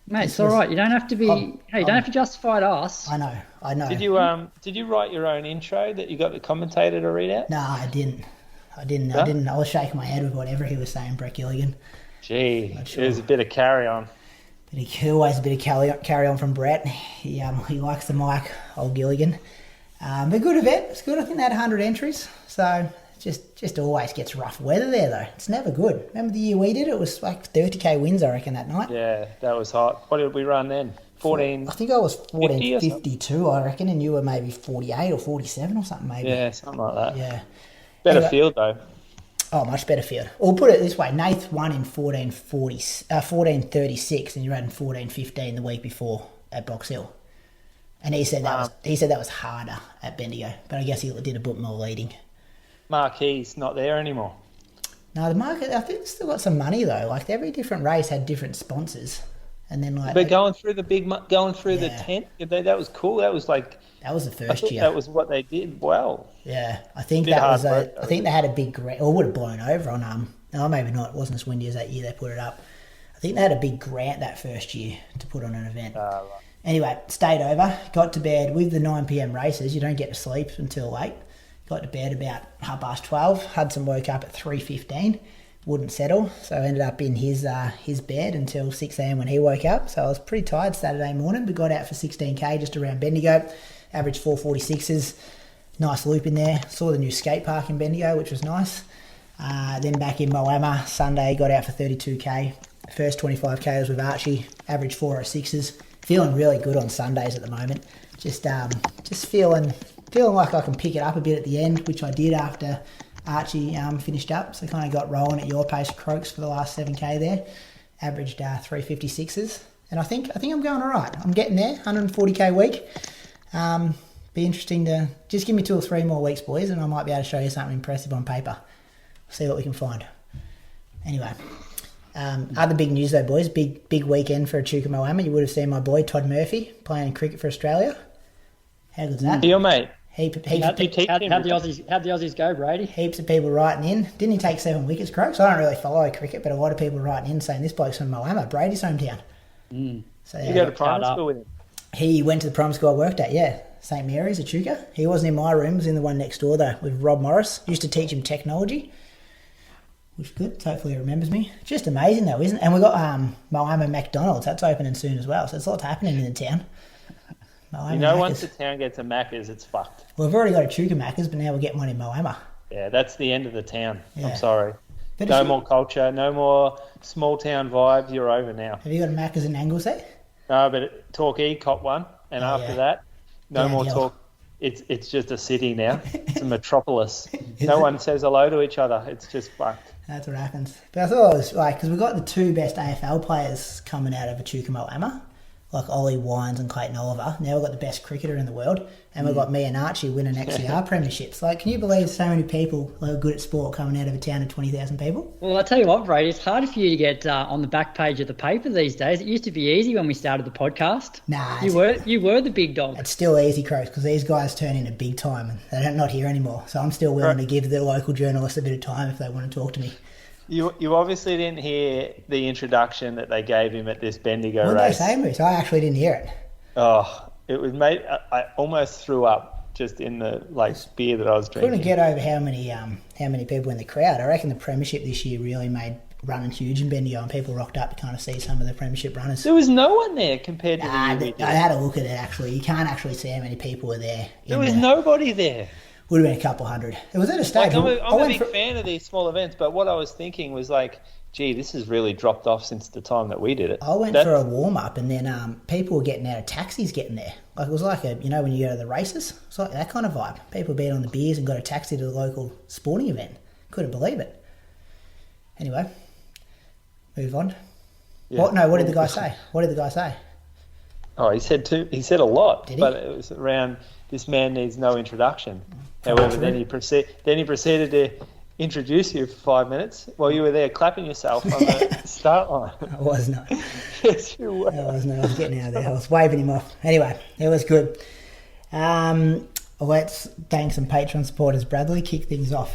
Mate, it's all right. You don't have to be. You don't have to justify it us. I know. Did you write your own intro that you got the commentator to read out? No, I didn't. Huh? I was shaking my head with whatever he was saying, Brett Gilligan. Gee, there's a bit of carry on. Always a bit of carry on from Brett. He likes the mic, old Gilligan. But good event. It's good. I think they had 100 entries. So just always gets rough weather there, though. It's never good. Remember the year we did it? It was like 30k winds, I reckon, that night. Yeah, that was hot. What did we run then? 14. I think I was 14:52, I reckon, and you were maybe 48 or 47 or something, maybe. Yeah, something like that. Yeah. Better field, though. Oh, much better field. Or put it this way, Nath won in 14:36, and you ran in 14:15 the week before at Box Hill. And he said that was harder at Bendigo, but I guess he did a bit more leading. Marquee's not there anymore. No, the market, I think it's still got some money though. Like every different race had different sponsors, And then But going through the tent, that was cool. That was the first year. That was what they did well. Yeah, I think that was. I think they had a big grant, or would have blown over on maybe not. It wasn't as windy as that year they put it up. I think they had a big grant that first year to put on an event. Right. Anyway, stayed over, got to bed with the 9 p.m. races. You don't get to sleep until late. Got to bed about 12:30. Hudson woke up at 3:15. Wouldn't settle, so I ended up in his bed until 6 a.m. when he woke up. So I was pretty tired Saturday morning, but got out for 16k just around Bendigo. Averaged 4:46s. Nice loop in there. Saw the new skate park in Bendigo, which was nice. Then back in Moama Sunday, got out for 32k. First 25k was with Archie. Averaged 4:06s. Feeling really good on Sundays at the moment. Just feeling like I can pick it up a bit at the end, which I did after Archie finished up, so kind of got rolling at your pace, Croaks, for the last 7k there. Averaged 3:56s, and I think I'm going all right. I'm getting there, 140k week. Be interesting to just give me 2 or 3 more weeks, boys, and I might be able to show you something impressive on paper. See what we can find. Anyway, other big news though, boys. Big weekend for Echuca Moama. You would have seen my boy Todd Murphy playing cricket for Australia. How good's that? Deal, mate. How'd the Aussies go, Brady? Heaps of people writing in. Didn't he take 7 wickets, Croaks? I don't really follow cricket, but a lot of people writing in saying this bloke's from Moama, Brady's hometown. So you go to primary school with him? He went to the primary school I worked at, yeah. St Mary's, Echuca. He wasn't in my room, he was in the one next door though, with Rob Morris. Used to teach him technology, which is good. So hopefully he remembers me. Just amazing though, isn't it? And we've got Moama McDonald's. That's opening soon as well. So there's lots happening in the town. Once the town gets a Macca's, it's fucked. Well, we've already got Echuca Macca's, but now we're getting one in Moama. Yeah, that's the end of the town. Yeah. I'm sorry. But no more culture, no more small town vibes. You're over now. Have you got a Macca's in Anglesey? No, but Torquay cop one, and after that, no more talk. It's just a city now. It's a metropolis. No one says hello to each other. It's just fucked. That's what happens. But I thought it was because we've got the 2 best AFL players coming out of Echuca Moama, like Ollie Wines and Clayton Oliver. Now we've got the best cricketer in the world, and we've got me and Archie winning XCR premierships. Like, can you believe so many people who are good at sport coming out of a town of 20,000 people? Well, I tell you what, Brady, it's harder for you to get on the back page of the paper these days. It used to be easy when we started the podcast. Nah, you were the big dog. It's still easy, Croaks, because these guys turn into big time, and they're not here anymore. So I'm still willing to give the local journalists a bit of time if they want to talk to me. You obviously didn't hear the introduction that they gave him at this Bendigo race. What did they say, Moose? I actually didn't hear it. Oh, it was made. I almost threw up just in the beer that I was drinking. Couldn't get over how many people in the crowd. I reckon the premiership this year really made running huge in Bendigo, and people rocked up to kind of see some of the premiership runners. There was no one there compared to the year we did. I had a look at it actually. You can't actually see how many people were there. There was nobody there. Would have been a couple hundred. It was at a stage. I'm a big fan of these small events, but what I was thinking was gee, this has really dropped off since the time that we did it. I went for a warm-up, and then people were getting out of taxis getting there. Like, it was like when you go to the races, it's like that kind of vibe. People being on the beers and got a taxi to the local sporting event. Couldn't believe it. Anyway, move on. Yeah. What did the guy say? What did the guy say? Oh, he said a lot. Did he? But it was around, this man needs no introduction. However, then he proceeded to introduce you for 5 minutes while you were there clapping yourself on the start line. I was not. Yes, you were. I was getting out of there. I was waving him off. Anyway, it was good. Let's thank some Patreon supporters. Bradley, kick things off.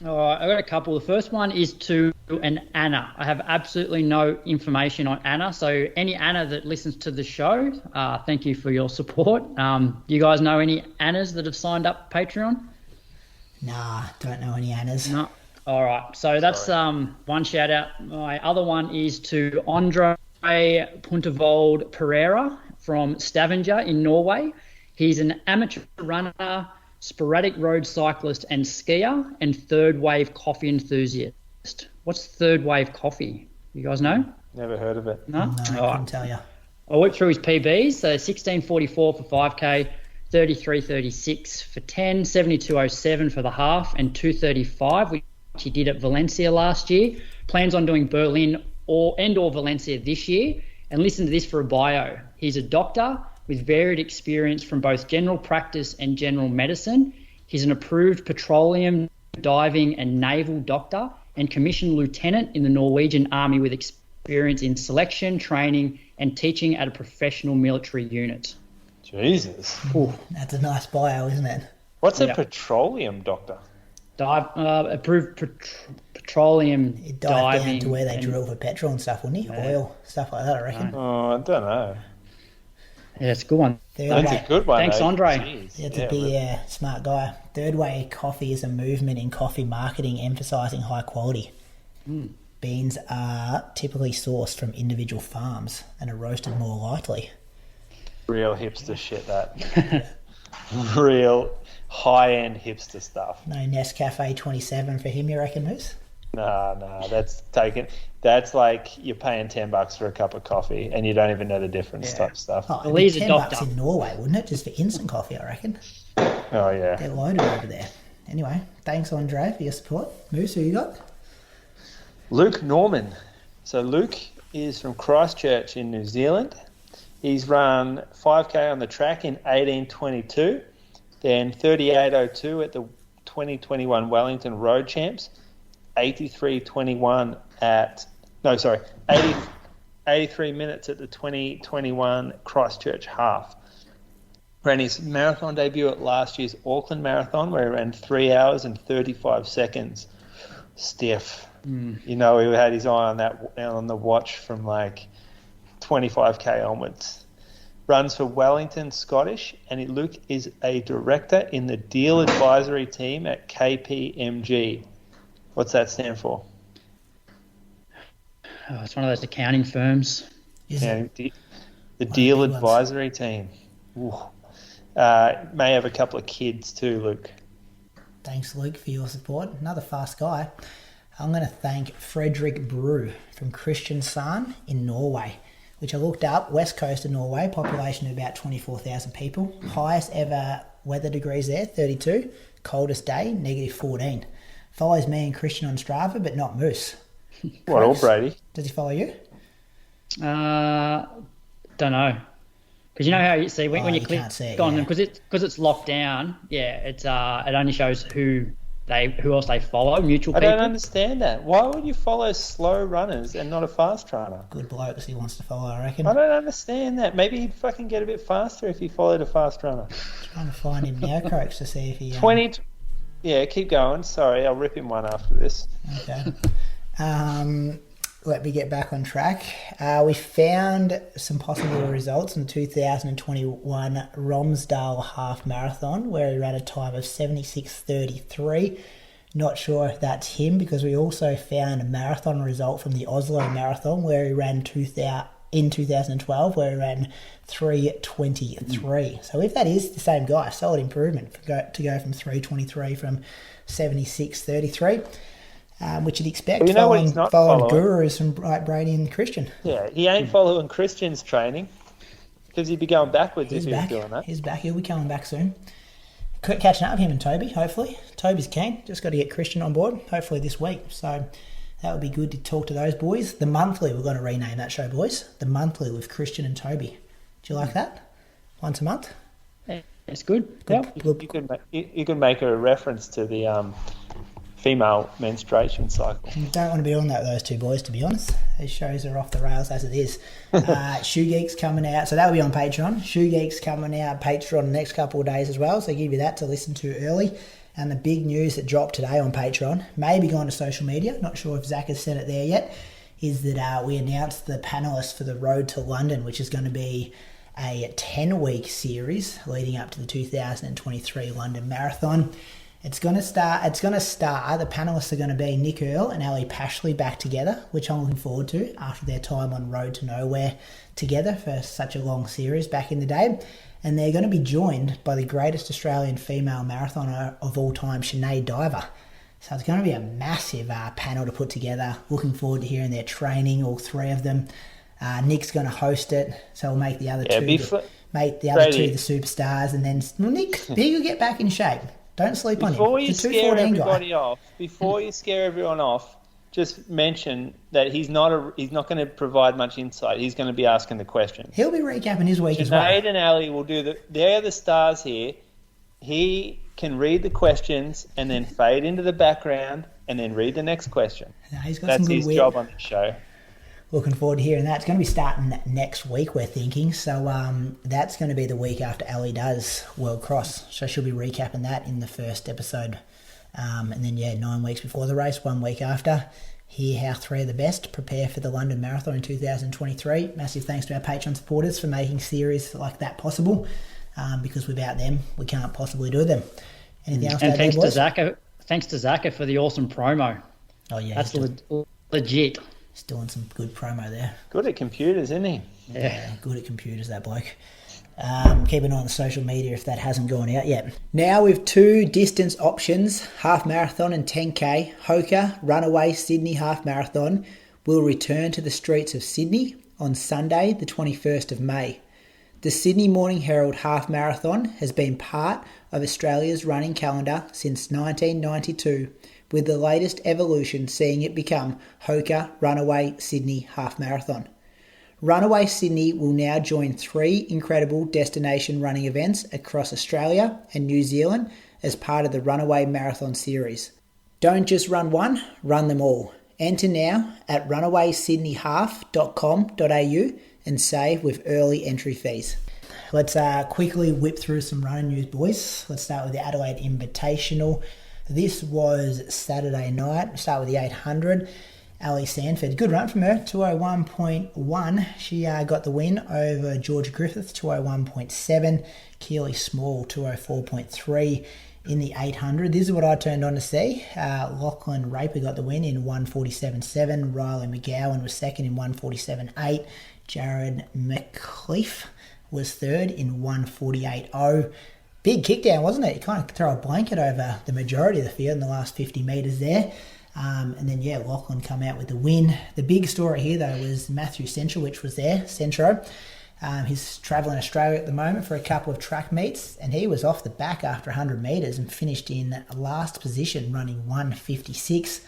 All right, I've got a couple. The first one is to an Anna. I have absolutely no information on Anna, so any Anna that listens to the show, thank you for your support. You guys know any Annas that have signed up Patreon? Nah, don't know any Annas. No. All right, so that's one shout out. My other one is to Andre Puntervold Pereira from Stavanger in Norway. He's an amateur runner, sporadic road cyclist and skier, and third wave coffee enthusiast. What's third wave coffee? You guys know? Never heard of it. No? I couldn't tell you. I went through his PBs, so 16:44 for 5K, 33:36 for 10, 72:07 for the half, and 2:35, which he did at Valencia last year. Plans on doing Berlin or Valencia this year. And listen to this for a bio. He's a doctor with varied experience from both general practice and general medicine. He's an approved petroleum, diving and naval doctor and commissioned lieutenant in the Norwegian Army with experience in selection, training, and teaching at a professional military unit. Jesus. Ooh. That's a nice bio, isn't it? What's a petroleum doctor? Approved petroleum He'd dive diving down to where they drill for petrol and stuff, wouldn't he? Yeah. Oil, stuff like that, I reckon. Oh, I don't know. Yeah, it's a good one. That's a good one. Thanks, though. Andre. Jeez. That's a big, smart guy. Third Way Coffee is a movement in coffee marketing emphasising high quality. Beans are typically sourced from individual farms and are roasted more lightly. Real hipster shit, that. Real high-end hipster stuff. No Nescafe 27 for him, you reckon, Moose? Nah, that's like you're paying $10 for a cup of coffee and you don't even know the difference type stuff. Oh, The it'd be Lee's a $10 doctor. in Norway, wouldn't it? Just for instant coffee, I reckon. Oh, yeah. They're loaded over there. Anyway, thanks, Andre, for your support. Moose, who you got? Luke Norman. So Luke is from Christchurch in New Zealand. He's run 5K on the track in 18:22, then 38:02 at the 2021 Wellington Road Champs, 83:21 83 minutes at the 2021 Christchurch Half. Ran his marathon debut at last year's Auckland Marathon, where he ran 3 hours and 35 seconds. Stiff. You know, he had his eye on the watch from like 25k onwards. Runs for Wellington Scottish, and Luke is a director in the deal advisory team at KPMG. What's that stand for? Oh, it's one of those accounting firms. The deal advisory team. Ooh. May have a couple of kids too, Luke. Thanks, Luke, for your support. Another fast guy. I'm going to thank Frederick Brew from Kristiansand in Norway, which I looked up, west coast of Norway, population of about 24,000 people. Highest ever weather degrees there, 32. Coldest day, -14. Follows me and Christian on Strava, but not Moose. What, all Brady? Does he follow you? Don't know. Because you know how you see when you click on them, because it's locked down. Yeah, it's it only shows who else they follow, mutual people. I don't understand that. Why would you follow slow runners and not a fast runner? Good blokes he wants to follow, I reckon. I don't understand that. Maybe he'd fucking get a bit faster if he followed a fast runner. Trying to find him now, Croaks, to see if he... 20... Yeah, keep going. Sorry, I'll rip him one after this. Okay. Let me get back on track. We found some possible results in the 2021 Romsdale Half Marathon, where he ran a time of 76:33. Not sure if that's him, because we also found a marathon result from the Oslo Marathon, where he ran in 2012, where he ran 3:23. So if that is the same guy, solid improvement to go from 3:23 from 76:33. Which you'd expect, you know following gurus from Brady and Christian. Yeah, he ain't following Christian's training, because he'd be going backwards if he was doing that. He's back. He'll be coming back soon. Catching up with him and Toby, hopefully. Toby's keen. Just got to get Christian on board, hopefully this week. So that would be good to talk to those boys. The Monthly, we're going to rename that show, boys. The Monthly with Christian and Toby. Do you like that? Once a month? Yeah, it's good. You could make a reference to the female menstruation cycle. You don't want to be on that with those two boys, to be honest. These shows are off the rails as it is. Shoe Geeks coming out, so that'll be on Patreon. Shoe Geeks coming out Patreon the next couple of days as well, so give you that to listen to early. And the big news that dropped today on Patreon, maybe gone to social media, not sure if Zach has sent it there yet, is that we announced the panellists for the Road to London, which is going to be a 10-week series leading up to the 2023 London Marathon. It's going to start, the panellists are going to be Nick Earl and Ali Pashley back together, which I'm looking forward to after their time on Road to Nowhere together for such a long series back in the day. And they're going to be joined by the greatest Australian female marathoner of all time, Sinead Diver. So it's going to be a massive panel to put together. Looking forward to hearing their training, all three of them. Nick's going to host it, so we'll make the other two the superstars. And then, Nick, you'll get back in shape. Don't sleep on him. Before you scare everyone off, just mention that he's not going to provide much insight. He's going to be asking the questions. He'll be recapping his week as well. Sinead and Ali will they're the stars here. He can read the questions and then fade into the background and then read the next question. No, he's got That's some good his job on the show. Looking forward to hearing that. It's going to be starting next week, we're thinking. So that's going to be the week after Ellie does World Cross. So she'll be recapping that in the first episode. And then, 9 weeks before the race, 1 week after. Hear how 3 of the best prepare for the London Marathon in 2023. Massive thanks to our Patreon supporters for making series like that possible. Because without them, we can't possibly do them. Anything else? And thanks to Zaka for the awesome promo. Oh, yeah. That's legit. He's doing some good promo there. Good at computers, isn't he? Yeah, good at computers, that bloke. Keep an eye on the social media if that hasn't gone out yet. Now with 2 distance options, half marathon and 10K, Hoka Runaway Sydney Half Marathon will return to the streets of Sydney on Sunday, the 21st of May. The Sydney Morning Herald Half Marathon has been part of Australia's running calendar since 1992, with the latest evolution seeing it become Hoka Runaway Sydney Half Marathon. Runaway Sydney will now join 3 incredible destination running events across Australia and New Zealand as part of the Runaway Marathon series. Don't just run one, run them all. Enter now at runawaysydneyhalf.com.au and save with early entry fees. Let's quickly whip through some running news, boys. Let's start with the Adelaide Invitational. This was Saturday night. We'll start with the 800. Ellie Sanford, good run from her, 201.1. She got the win over Georgia Griffith, 201.7. Keely Small, 204.3 in the 800. This is what I turned on to see. Lachlan Raper got the win in 147.7. Riley McGowan was second in 147.8. Jared McCleaf was third in 148.0. Big kickdown, wasn't it? You kind of throw a blanket over the majority of the field in the last 50 metres there. And then, Lachlan come out with the win. The big story here, though, was Matt Centrowitz was there, Centro. He's travelling Australia at the moment for a couple of track meets, and he was off the back after 100 metres and finished in last position, running 156.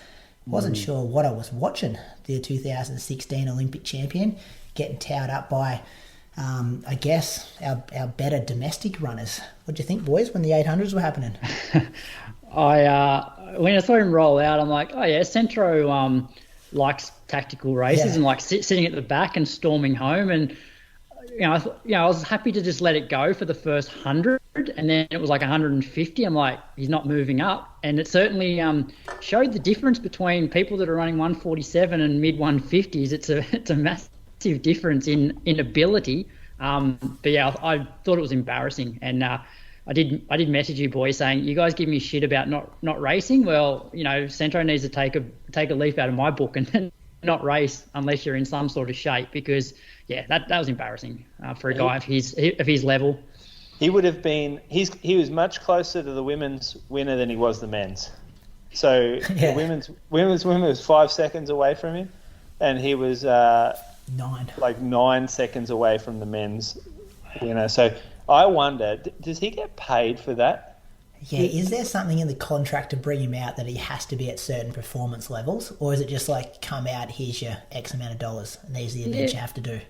Wasn't sure what I was watching. The 2016 Olympic champion getting towed up by, I guess, our better domestic runners. What do you think, boys, when the 800s were happening? When I saw him roll out, I'm like, oh yeah, Centro likes tactical races and like sitting at the back and storming home. And I was happy to just let it go for the first 100, and then it was like 150. I'm like, he's not moving up, and it certainly showed the difference between people that are running 147 and mid 150s. It's a massive difference in ability. But yeah, I thought it was embarrassing, and I did message you boys saying, you guys give me shit about not racing. Well, Centro needs to take a leaf out of my book and not race unless you're in some sort of shape, because that was embarrassing for a guy of his level. He would have been. He was much closer to the women's winner than he was the men's. So the women's winner was 5 seconds away from him, and he was 9 seconds away from the men's winner. So I wonder, does he get paid for that? Yeah, is there something in the contract to bring him out that he has to be at certain performance levels? Or is it just like, come out, here's your X amount of dollars, and these are the events you have to do?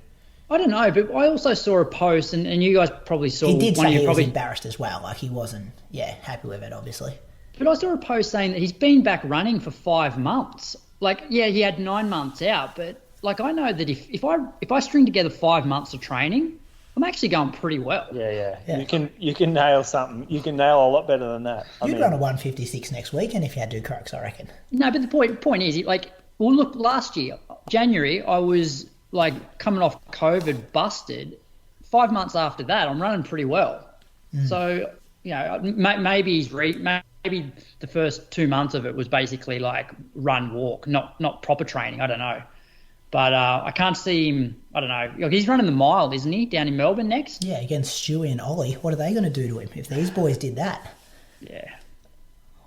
I don't know, but I also saw a post, and you guys probably saw... He did say he was embarrassed as well. Like, he wasn't, happy with it, obviously. But I saw a post saying that he's been back running for 5 months. Like, he had 9 months out, but like, I know that if I string together 5 months of training, I'm actually going pretty well. Yeah. You can nail something. You can nail a lot better than that. You'd run a 156 next weekend if you had to do crux, I reckon. No, but the point is, look, last year, January, I was like coming off COVID, busted. 5 months after that, I'm running pretty well. So, maybe maybe the first 2 months of it was basically like run, walk, not proper training. I don't know. But I can't see him, I don't know. He's running the mile, isn't he, down in Melbourne next? Yeah, against Stewie and Ollie. What are they going to do to him if these boys did that? Yeah.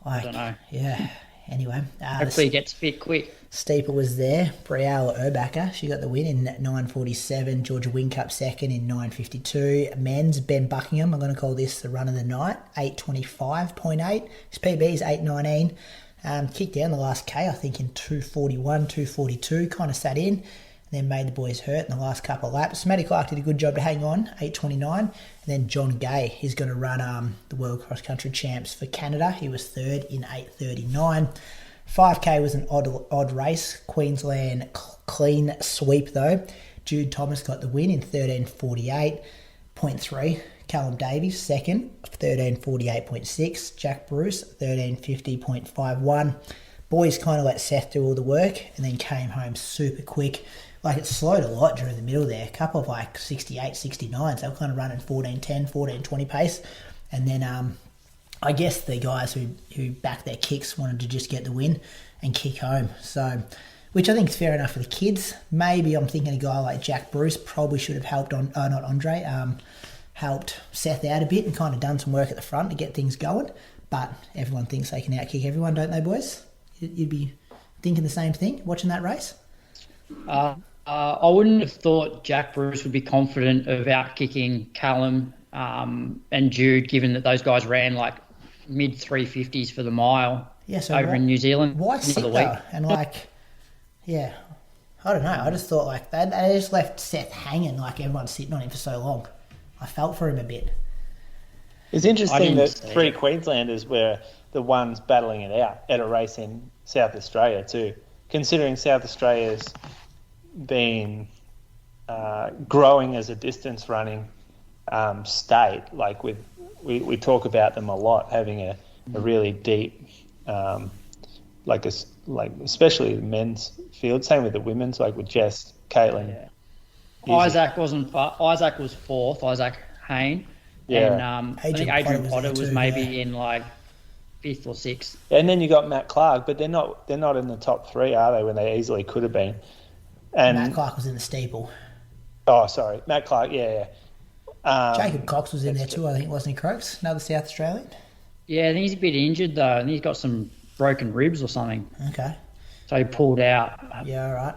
I don't know. Yeah. Anyway. Hopefully he gets fit quick. Steeple was there. Brielle Erbacher, she got the win in 9:47. Georgia Wingcup second in 9:52. Men's Ben Buckingham, I'm going to call this the run of the night, 8:25.8. His PB is 8:19. Kicked down the last K, I think, in 2:41, 2:42, kind of sat in, and then made the boys hurt in the last couple of laps. Matty Clark did a good job to hang on, 8:29, and then John Gay, he's going to run the World Cross Country Champs for Canada. He was third in 8:39. 5K was an odd race. Queensland clean sweep though. Jude Thomas got the win in 13:48.3. Callum Davies second, 13:48.6. Jack Bruce 13:50.51. Boys kind of let Seth do all the work and then came home super quick. Like, it slowed a lot during the middle there. A couple of 68, 69s. They were kind of running 14:10, 14:20 pace. And then I guess the guys who backed their kicks wanted to just get the win and kick home. So, which I think is fair enough for the kids. Maybe I'm thinking a guy like Jack Bruce probably should have helped helped Seth out a bit and kind of done some work at the front to get things going. But everyone thinks they can outkick everyone, don't they, boys? You'd be thinking the same thing watching that race? I wouldn't have thought Jack Bruce would be confident of outkicking Callum and Jude, given that those guys ran like mid 350s for the mile over in New Zealand. Why sit though? And I don't know. I just thought like they just left Seth hanging, like everyone's sitting on him for so long. I felt for him a bit. It's interesting that 3 Queenslanders were the ones battling it out at a race in South Australia too, considering South Australia's been growing as a distance running state. Like we talk about them a lot, having a really deep, especially the men's field. Same with the women's, like with Jess, Caitlin. Yeah. Isaac wasn't. Isaac was 4th. Isaac Hayne. Yeah. And I think Adrian Potter was maybe in like 5th or 6th. And then you got Matt Clark, but they're not in the top 3, are they? When they easily could have been. And Matt Clark was in the steeple. Oh, sorry, Matt Clark. Yeah. Jacob Cox was in there too, I think, wasn't he, Croaks? Another South Australian? Yeah, I think he's a bit injured, though. I think he's got some broken ribs or something. Okay. So he pulled out. Yeah, all right.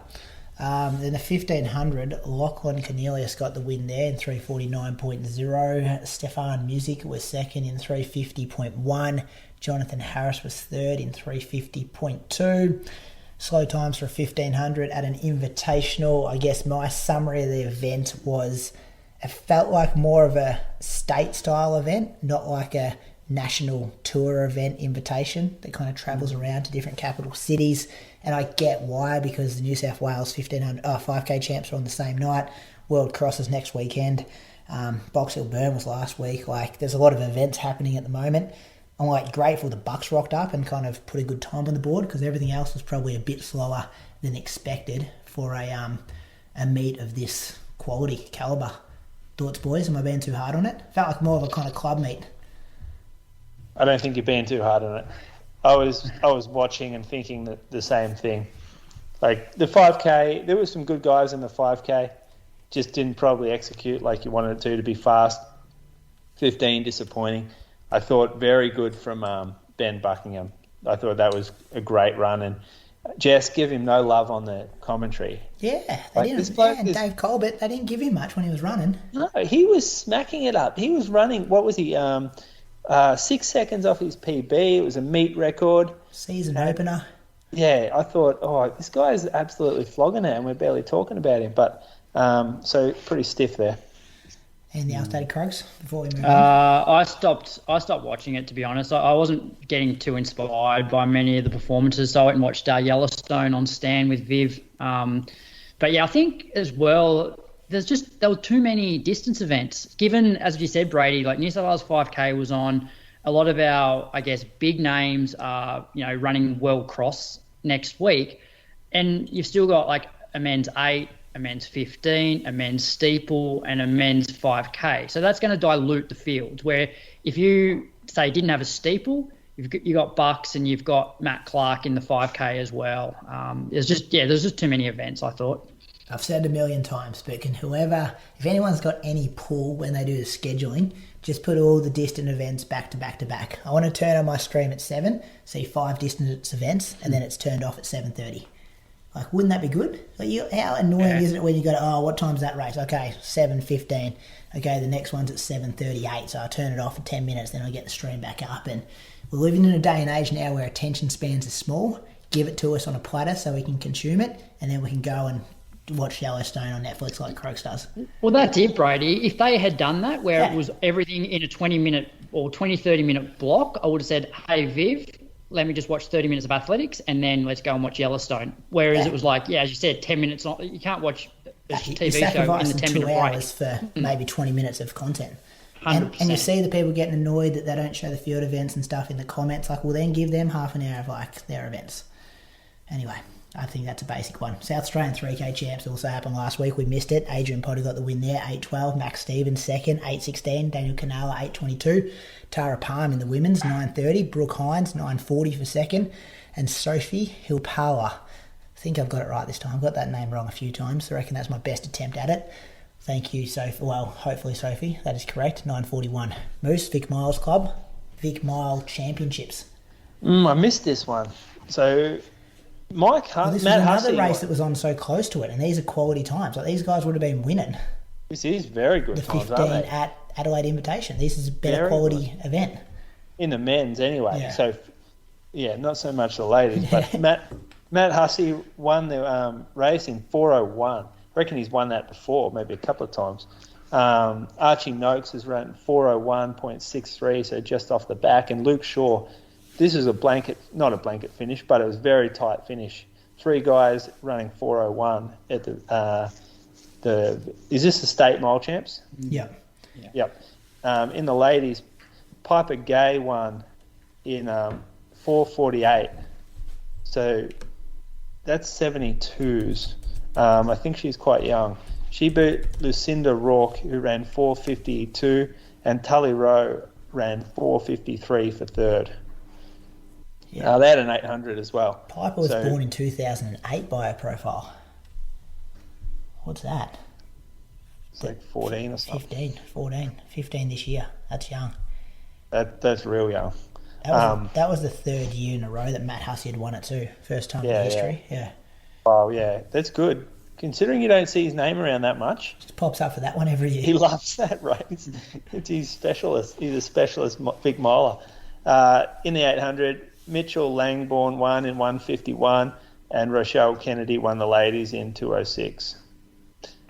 Then the 1500, Lachlan Cornelius got the win there in 3:49.0. Stefan Music was second in 3:50.1. Jonathan Harris was third in 3:50.2. Slow times for 1500 at an invitational. I guess my summary of the event was it felt like more of a state-style event, not like a national tour event invitation that kind of travels around to different capital cities. And I get why, because the New South Wales 5K champs are on the same night. World Cross is next weekend. Box Hill Burn was last week. Like, there's a lot of events happening at the moment. I'm like grateful the Bucks rocked up and kind of put a good time on the board, because everything else was probably a bit slower than expected for a meet of this quality calibre. Thoughts, boys? Am I being too hard on it? Felt like more of a kind of club meet. I don't think you're being too hard on it. I was watching and thinking the same thing. Like the 5K, there were some good guys in the 5K, just didn't probably execute like you wanted it to be fast. 15, disappointing. I thought very good from Ben Buckingham. I thought that was a great run. And Jess, give him no love on the commentary. Yeah, they didn't. And Dave Colbert, they didn't give him much when he was running. No, he was smacking it up. He was running, what was he, 6 seconds off his PB. It was a meet record. Season opener. Yeah, I thought, this guy is absolutely flogging it and we're barely talking about him. But so pretty stiff there. And the outdated Croaks before we move on? I stopped watching it, to be honest. I wasn't getting too inspired by many of the performances, so I went and watched Yellowstone on Stan with Viv. But yeah, I think as well, there were too many distance events. Given, as you said, Brady, like New South Wales 5K was on, a lot of our, I guess, big names are, running World Cross next week, and you've still got like a men's 8, a men's 15, a men's steeple, and a men's 5K. So that's going to dilute the field, where if you, say, didn't have a steeple, you've got Bucks and you've got Matt Clark in the 5K as well. There's just too many events, I thought. I've said it a million times, but if anyone's got any pull when they do the scheduling, just put all the distant events back to back to back. I want to turn on my stream at 7, see 5 distance events, and then it's turned off at 7:30. Like, wouldn't that be good? Like, how annoying is it when you go, what time's that race? Okay, 7:15. Okay, the next one's at 7:38, so I turn it off for 10 minutes, then I get the stream back up. And we're living in a day and age now where attention spans are small. Give it to us on a platter so we can consume it, and then we can go and watch Yellowstone on Netflix like Croaks does. Well, that's it, Brady. If they had done that, where it was everything in a 20-minute or 20-30-minute block, I would have said, hey, Viv, let me just watch 30 minutes of athletics and then let's go and watch Yellowstone. Whereas it was like, as you said, 10 minutes. You can't watch a TV show in the 10-minute break. Hours for maybe 20 minutes of content. 100%. And you see the people getting annoyed that they don't show the field events and stuff in the comments. Like, well, then give them half an hour of like their events. Anyway, I think that's a basic one. South Australian 3K champs also happened last week. We missed it. Adrian Potter got the win there, 8:12. Max Stevens second, 8:16. Daniel Canala, 8:22. Tara Palm in the women's, 9:30. Brooke Hines, 9:40 for second. And Sophie Hilpala. I think I've got it right this time. I've got that name wrong a few times. I reckon that's my best attempt at it. Thank you, Sophie. Well, hopefully, Sophie. That is correct. 9:41. Moose, Vic Milers Club. Vic Mile Championships. I missed this one. So, Matt was Hussey. Another race that was on so close to it, and these are quality times. Like, these guys would have been winning. This is very good the times, 15 aren't they? at Adelaide Invitational. This is a better Very quality event. In the men's, anyway. Yeah. So, not so much the ladies. But Matt Hussey won the race in 4:01. I reckon he's won that before, maybe a couple of times. Archie Noakes has run 4:01.63, so just off the back. And Luke Shaw, this is not a blanket finish, but it was a very tight finish. 3 guys running 4:01 at is this the state mile champs? Yep. Yep. In the ladies, Piper Gay won in 4:48. So that's 72s. I think she's quite young. She beat Lucinda Rourke, who ran 4:52, and Tully Rowe ran 4:53 for third. Yeah. They had an 800 as well. Piper was born in 2008 by her profile. What's that? It's like 14 or something. 15 this year. That's young. That's real young. That was the third year in a row that Matt Hussey had won it too. First time in history. Yeah. Oh, yeah. That's good. Considering you don't see his name around that much. Just pops up for that one every year. He loves that race. It's his specialist. He's a specialist, Vic Miler. In the 800, Mitchell Langborn won in 1:51, and Rochelle Kennedy won the ladies in 2:06.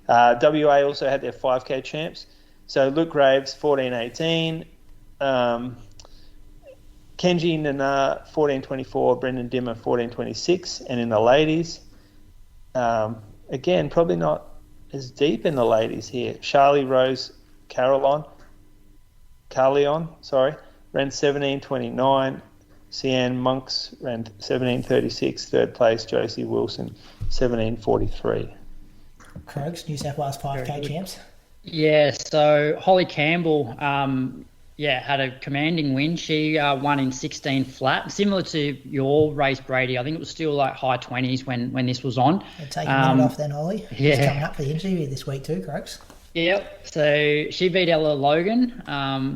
WA also had their 5K champs. So Luke Graves, 14:18. Kenji Nana, 14:24. Brendan Dimmer, 14:26. And in the ladies, again, probably not as deep in the ladies here. Charlie Rose Carleon, ran 17:29. Cian Monks ran 17:36. Third place, Josie Wilson, 17:43. Krogs, New South Wales 5K champs. Yeah, so Holly Campbell, had a commanding win. She won in 16 flat, similar to your race, Brady. I think it was still like high 20s when this was on. Take a minute off then, Holly. Yeah. She's coming up for the interview this week too, Krogs. Yep. So she beat Ella Logan,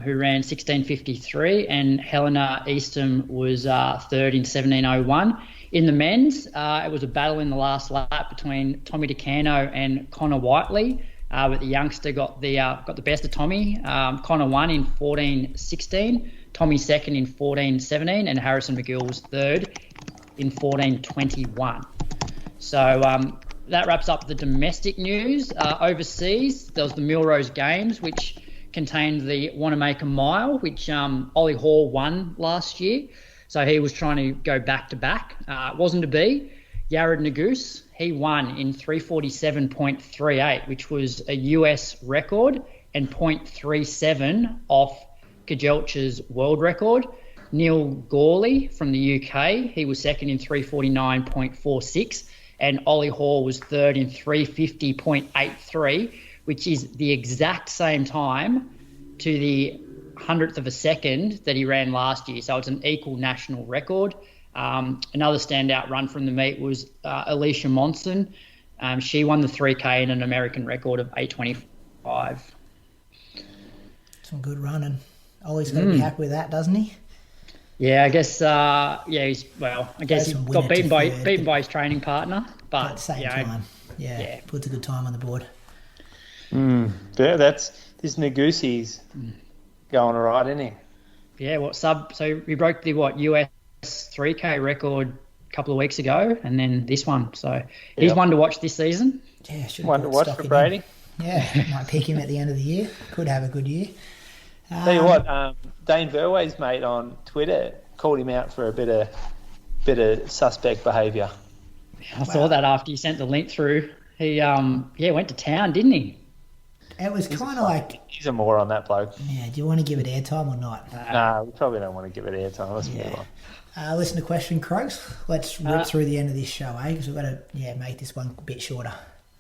who ran 16:53, and Helena Eastham was third in 17:01. In the men's, it was a battle in the last lap between Tommy DeCano and Connor Whiteley, but the youngster got the best of Tommy. Connor won in 14:16, Tommy second in 14:17, and Harrison McGill was third in 14:21. So that wraps up the domestic news. Overseas, there was the Millrose Games, which contained the Wanamaker Mile, which Ollie Hall won last year. So he was trying to go back-to-back. It wasn't to be. Yared Nagus, he won in 3:47.38, which was a US record and 0.37 off Kajelcha's world record. Neil Gawley from the UK, he was second in 3:49.46. And Ollie Hall was third in 3:50.83, which is the exact same time to the 100th of a second that he ran last year. So it's an equal national record. Another standout run from the meet was Alicia Monson. She won the 3K in an American record of 8:25. Some good running. Ollie's got to be happy with that, doesn't he? Yeah, I guess. I guess he got beaten by his training partner, but at the same time, puts a good time on the board. This Nagusi's going all right, isn't he? Yeah, so he broke the US 3K record a couple of weeks ago, and then this one. So he's one to watch this season. Yeah, one to watch for Brady. Yeah, might pick him at the end of the year. Could have a good year. Tell you what, Dane Verway's mate on Twitter called him out for a bit of suspect behaviour. I saw that after you sent the link through. He went to town, didn't he? It was kind of like... He's a moron, that bloke. Yeah, do you want to give it airtime or not? Nah, we probably don't want to give it airtime. Let's move on. Listen to question, Croaks. Let's rip through the end of this show, Because we've got to make this one a bit shorter.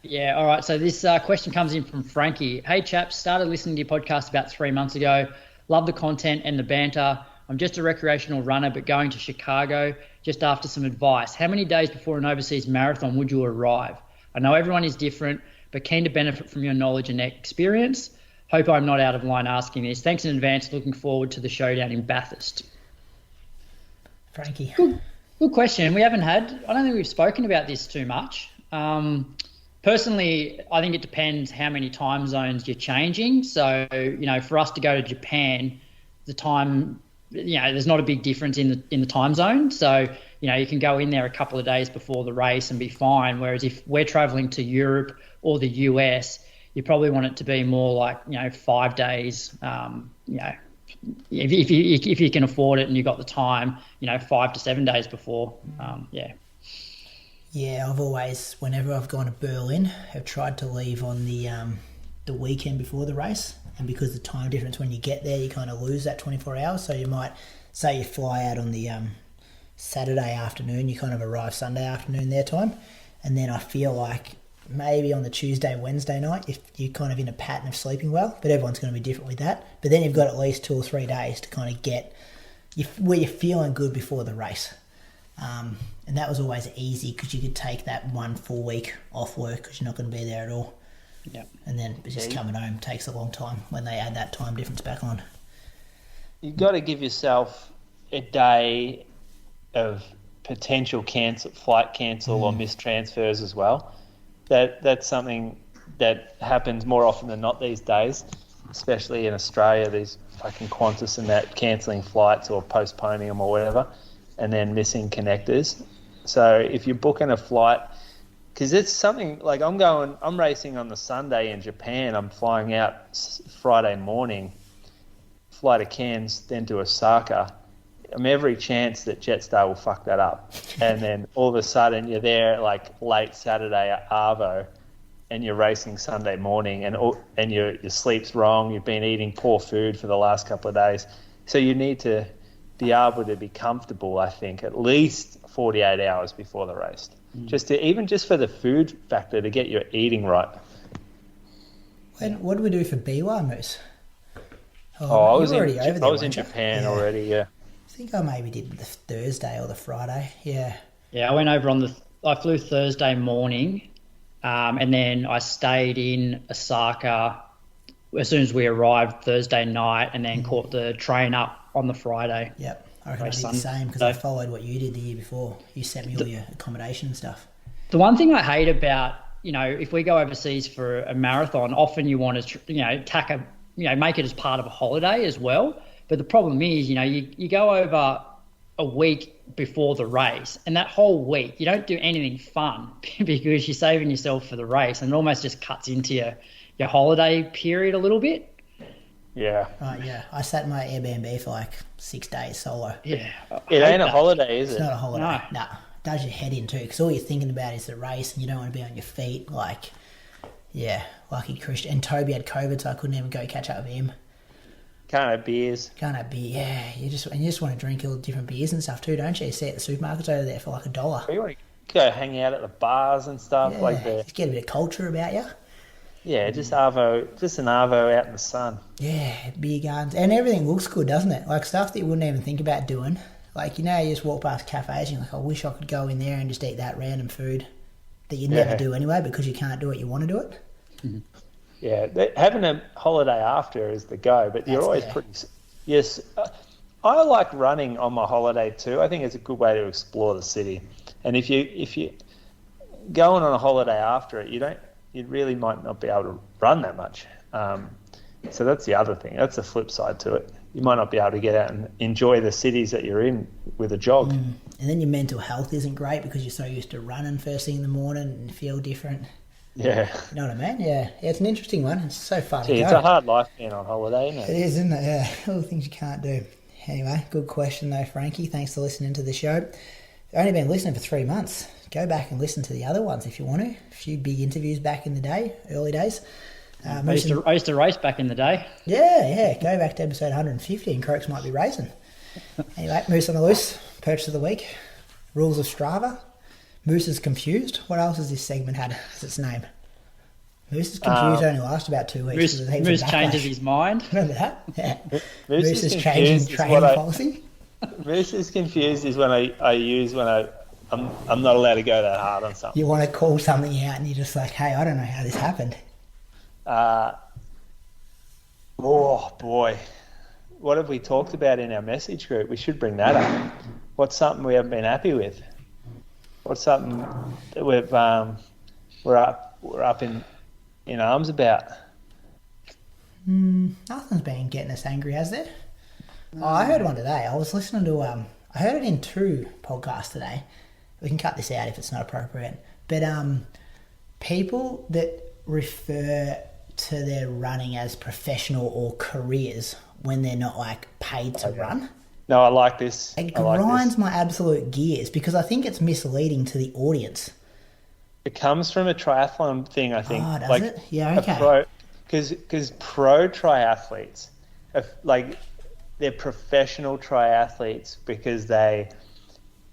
Yeah, all right. So this question comes in from Frankie. Hey, chaps, started listening to your podcast about 3 months ago. Love the content and the banter. I'm just a recreational runner, but going to Chicago just after some advice. How many days before an overseas marathon would you arrive? I know everyone is different, but keen to benefit from your knowledge and experience. Hope I'm not out of line asking this. Thanks in advance. Looking forward to the showdown in Bathurst. Frankie. Good question. I don't think we've spoken about this too much. Personally, I think it depends how many time zones you're changing. So, for us to go to Japan, the time, there's not a big difference in the time zone. So, you can go in there a couple of days before the race and be fine. Whereas if we're traveling to Europe or the US, you probably want it to be more like, 5 days, if you can afford it and you've got the time, 5 to 7 days before. Yeah, I've always, whenever I've gone to Berlin, have tried to leave on the weekend before the race. And because the time difference when you get there, you kind of lose that 24 hours. So you might say you fly out on the Saturday afternoon, you kind of arrive Sunday afternoon their time. And then I feel like maybe on the Tuesday, Wednesday night, if you're kind of in a pattern of sleeping well, but everyone's going to be different with that. But then you've got at least 2 or 3 days to kind of get where you're feeling good before the race. And that was always easy because you could take that 1 full week off work because you're not going to be there at all. Yep. And then just coming home takes a long time when they add that time difference back on. You've got to give yourself a day of potential flight cancel or missed transfers as well. That's something that happens more often than not these days, especially in Australia, these fucking Qantas and that cancelling flights or postponing them or whatever, and then missing connectors. So if you're booking a flight, because it's something like I'm racing on the Sunday in Japan. I'm flying out Friday morning, fly to Cairns, then to Osaka. Every chance that Jetstar will fuck that up. And then all of a sudden you're there like late Saturday at Arvo and you're racing Sunday morning and your sleep's wrong. You've been eating poor food for the last couple of days. So you need to be able to be comfortable, I think, at least 48 hours before the race. Just for the food factor to get your eating right. What do we do for Biwa, Moose? I was in Japan already, yeah. I think I maybe did the Thursday or the Friday, yeah. Yeah, I went over I flew Thursday morning, and then I stayed in Osaka as soon as we arrived Thursday night, and then caught the train up on the Friday. Yep, I reckon I did the same because I followed what you did the year before. You sent me all your accommodation and stuff. The one thing I hate about, if we go overseas for a marathon, often you want to, make it as part of a holiday as well. But the problem is, you go over a week before the race, and that whole week you don't do anything fun because you're saving yourself for the race, and it almost just cuts into your holiday period a little bit. Yeah. Right, yeah. I sat in my Airbnb for like 6 days solo. Yeah. It ain't a holiday, is it? It's not a holiday. No. It does your head in too, because all you're thinking about is the race, and you don't want to be on your feet. Lucky Christian. And Toby had COVID, so I couldn't even go catch up with him. Can't have beers. Can't have beer, yeah. You just want to drink all the different beers and stuff too, don't you? You see at the supermarkets over there for like $1. You want to go hang out at the bars and stuff just get a bit of culture about you. Yeah, just an Arvo out in the sun. Yeah, beer gardens. And everything looks good, doesn't it? Like stuff that you wouldn't even think about doing. Like, you just walk past cafes and you're like, I wish I could go in there and just eat that random food that you never do anyway because you can't do it, you want to do it. Mm-hmm. Yeah, having a holiday after is the go, but you're always pretty... Yes, I like running on my holiday too. I think it's a good way to explore the city. And if you going on a holiday after it, you really might not be able to run that much. So that's the other thing. That's the flip side to it. You might not be able to get out and enjoy the cities that you're in with a jog. And then your mental health isn't great because you're so used to running first thing in the morning and feel different. Yeah. You know what I mean? Yeah, it's an interesting one. It's so fun to go. It's a hard life being on holiday, isn't it? It is, isn't it? Yeah, all the things you can't do. Anyway, good question though, Frankie. Thanks for listening to the show. You've only been listening for 3 months. Go back and listen to the other ones if you want to. A few big interviews back in the day, early days. I used to race back in the day. Yeah. Go back to episode 150 and Croaks might be racing. Anyway, Moose on the Loose, Purchase of the Week, Rules of Strava, Moose is Confused. What else has this segment had as its name? Moose is Confused only last about 2 weeks. Moose changes his mind. Remember that? Yeah. Moose is changing training policy. Moose is Confused is when I use when I'm not allowed to go that hard on something. You want to call something out and you're just like, hey, I don't know how this happened. Oh boy, what have we talked about in our message group? We should bring that up. What's something we haven't been happy with? What's something that we're up in arms about? Nothing's been getting us angry, has there? Oh, I heard one today. I was listening to I heard it in 2 podcasts today. We can cut this out if it's not appropriate. But people that refer to their running as professional or careers when they're not like paid to run. No, I like this. It grinds my absolute gears because I think it's misleading to the audience. It comes from a triathlon thing, I think. Oh, does it? Yeah, okay. Because pro triathletes, they're professional triathletes because they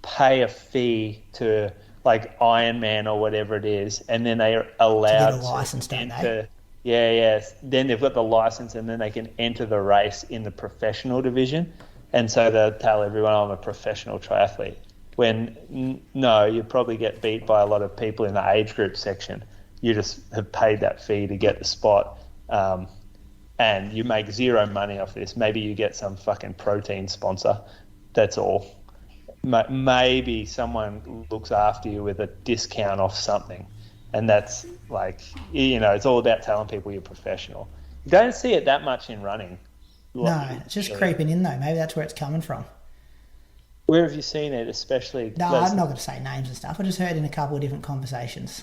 pay a fee to like Ironman or whatever it is, and then they are allowed to get a license, don't they? Yeah. Then they've got the license, and then they can enter the race in the professional division, and so they'll tell everyone, I'm a professional triathlete. When no, you probably get beat by a lot of people in the age group section. You just have paid that fee to get the spot, and you make zero money off this. Maybe you get some fucking protein sponsor. That's all. Maybe someone looks after you with a discount off something, and that's like, it's all about telling people you're professional. You don't see it that much in running. No, it's just creeping in though. Maybe that's where it's coming from. Where have you seen it, especially? No, I'm not going to say names and stuff. I just heard in a couple of different conversations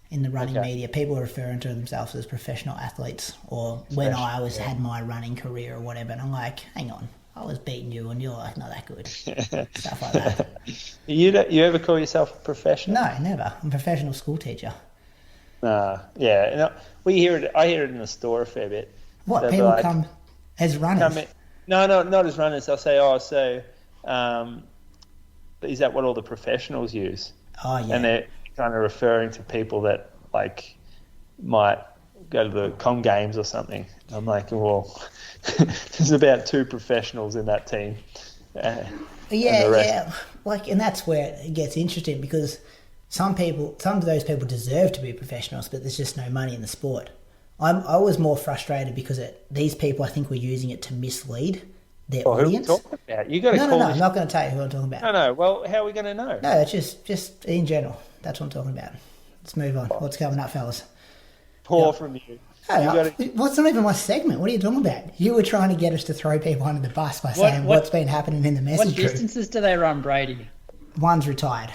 in the running media, people are referring to themselves as professional athletes, or when I had my running career or whatever, and I'm like, hang on, I was beating you and you're like, not that good. Stuff like that. You ever call yourself a professional? No, never. I'm a professional school teacher. Yeah. No, I hear it in the store a fair bit. What, so people come as runners? No, not as runners. They'll say, is that what all the professionals use? Oh, yeah. And they're kind of referring to people that like might go to the Com Games or something. I'm like, well, there's about 2 professionals in that team. Yeah. And that's where it gets interesting because some of those people deserve to be professionals, but there's just no money in the sport. I was more frustrated because these people, I think, were using it to mislead their audience. Who are you talking about? You got to No, I'm not going to tell you who I'm talking about. No. Well, how are we going to know? No, it's just in general. That's what I'm talking about. Let's move on. What's coming up, fellas? From you. Hey, what's not even my segment? What are you talking about? You were trying to get us to throw people under the bus by saying what's been happening in the message group. What distances do they run, Brady? One's retired.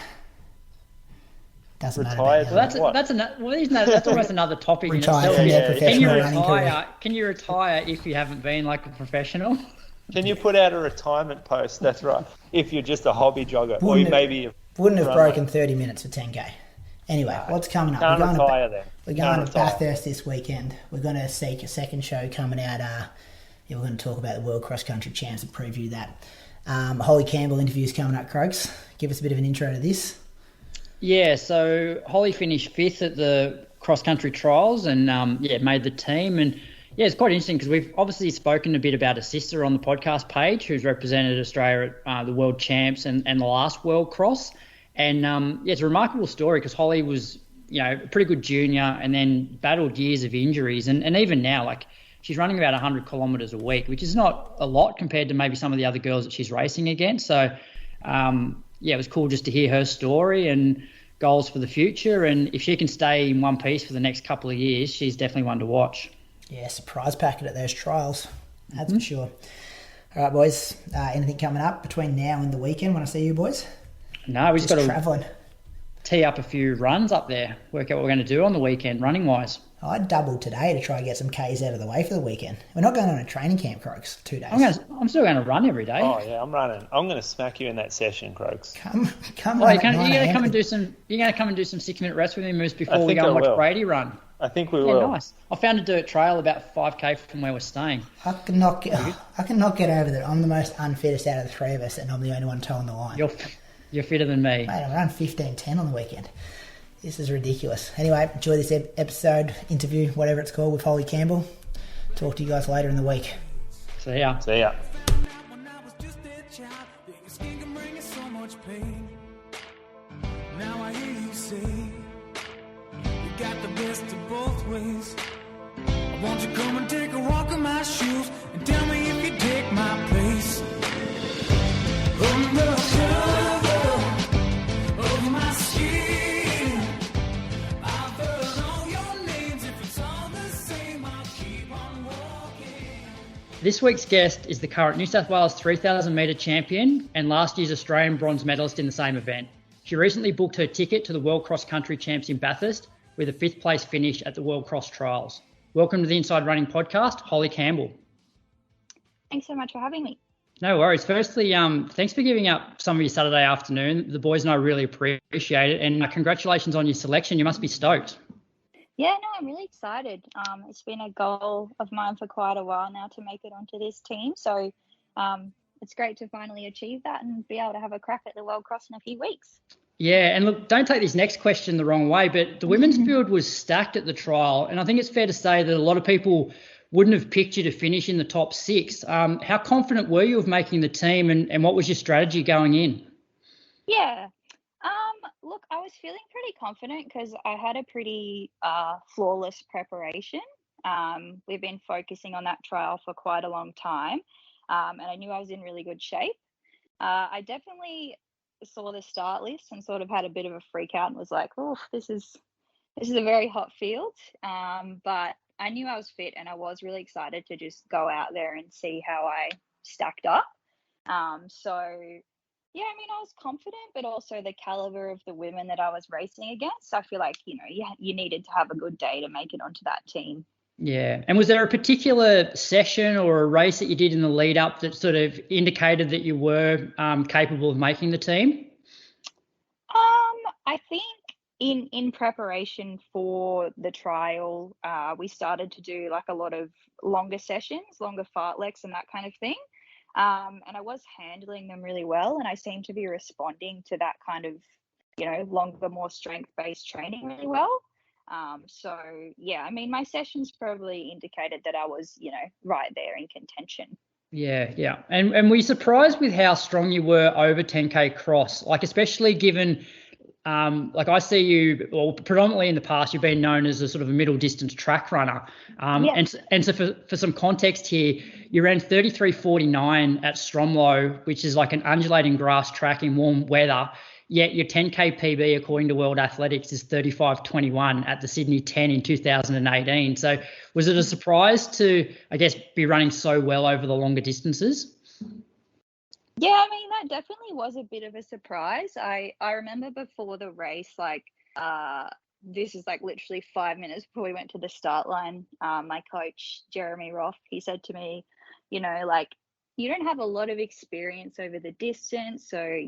Doesn't retired. matter. Well, that's almost another topic. Retired from their professional running career. Can you retire if you haven't been like a professional? Can you put out a retirement post? That's right. If you're just a hobby jogger, wouldn't have broken 30 minutes for 10k. Anyway, what's coming up? We're going to Bathurst this weekend. We're going to seek a second show coming out. We're going to talk about the World Cross Country Champs and preview that. Holly Campbell interviews coming up, Croaks. Give us a bit of an intro to this. Yeah, so Holly finished 5th at the cross country trials and made the team. And yeah, it's quite interesting because we've obviously spoken a bit about a sister on the podcast page who's represented Australia at the World Champs and the last World Cross. And it's a remarkable story because Holly was, a pretty good junior and then battled years of injuries. And even now, like, she's running about 100 kilometres a week, which is not a lot compared to maybe some of the other girls that she's racing against. So, it was cool just to hear her story and goals for the future. And if she can stay in one piece for the next couple of years, she's definitely one to watch. Yeah, surprise packet at those trials. That's for sure. All right, boys. Anything coming up between now and the weekend when I see you boys? No, we've just got travelling. tee up a few runs up there, work out what we're going to do on the weekend running-wise. I doubled today to try and get some Ks out of the way for the weekend. We're not going on a training camp, Croaks, 2 days. I'm still going to run every day. Oh yeah, I'm running. I'm going to smack you in that session, Croaks. Come Oh, on. you're going to come and do some 6-minute rest with me, Moose, before we go and watch Brady run. I think we will. Nice. I found a dirt trail about 5k from where we're staying. I cannot get over that. I'm the most unfittest out of the three of us, and I'm the only one towing the line. You're fitter than me. Mate, I ran 15:10 on the weekend. This is ridiculous. Anyway, enjoy this episode, interview, whatever it's called, with Holly Campbell. Talk to you guys later in the week. See ya. See ya. Now I hear you say you got the best of both ways. Won't you come and take a walk in my shoes and tell me if you take my place? On the cover of my skin, I've heard all your names. If it's all the same, I'll keep on walking. This week's guest is the current New South Wales 3,000 metre champion and last year's Australian bronze medalist in the same event. She recently booked her ticket to the World Cross Country Champs in Bathurst with a 5th place finish at the World Cross Trials. Welcome to the Inside Running Podcast, Holly Campbell. Thanks so much for having me. No worries. Firstly, thanks for giving up some of your Saturday afternoon. The boys and I really appreciate it. And congratulations on your selection. You must be stoked. Yeah, no, I'm really excited. It's been a goal of mine for quite a while now to make it onto this team. So it's great to finally achieve that and be able to have a crack at the World Cross in a few weeks. Yeah, and look, don't take this next question the wrong way, but the women's field was stacked at the trial, and I think it's fair to say that a lot of people wouldn't have picked you to finish in the top 6. How confident were you of making the team, and what was your strategy going in? Yeah, look, I was feeling pretty confident because I had a pretty flawless preparation. We've been focusing on that trial for quite a long time, and I knew I was in really good shape. I definitely saw the start list and sort of had a bit of a freak out and was like, oh, this is a very hot field. But I knew I was fit and I was really excited to just go out there and see how I stacked up. So yeah, I mean, I was confident, but also the caliber of the women that I was racing against, I feel like, you needed to have a good day to make it onto that team. Yeah. And was there a particular session or a race that you did in the lead up that sort of indicated that you were capable of making the team? I think in preparation for the trial, we started to do like a lot of longer sessions, longer fartleks and that kind of thing. And I was handling them really well, and I seemed to be responding to that kind of, longer, more strength-based training really well. So yeah, I mean, my sessions probably indicated that I was, right there in contention. Yeah. And were you surprised with how strong you were over 10K cross? Like, especially given, I see you, well, predominantly in the past, you've been known as a sort of a middle distance track runner. And so for some context here, you ran 33:49 at Stromlo, which is like an undulating grass track in warm weather. Yet your 10K PB, according to World Athletics, is 35:21 at the Sydney 10 in 2018. So was it a surprise to, I guess, be running so well over the longer distances? Yeah, I mean, that definitely was a bit of a surprise. I remember before the race, this is like literally 5 minutes before we went to the start line, my coach, Jeremy Roth, he said to me, you don't have a lot of experience over the distance, so,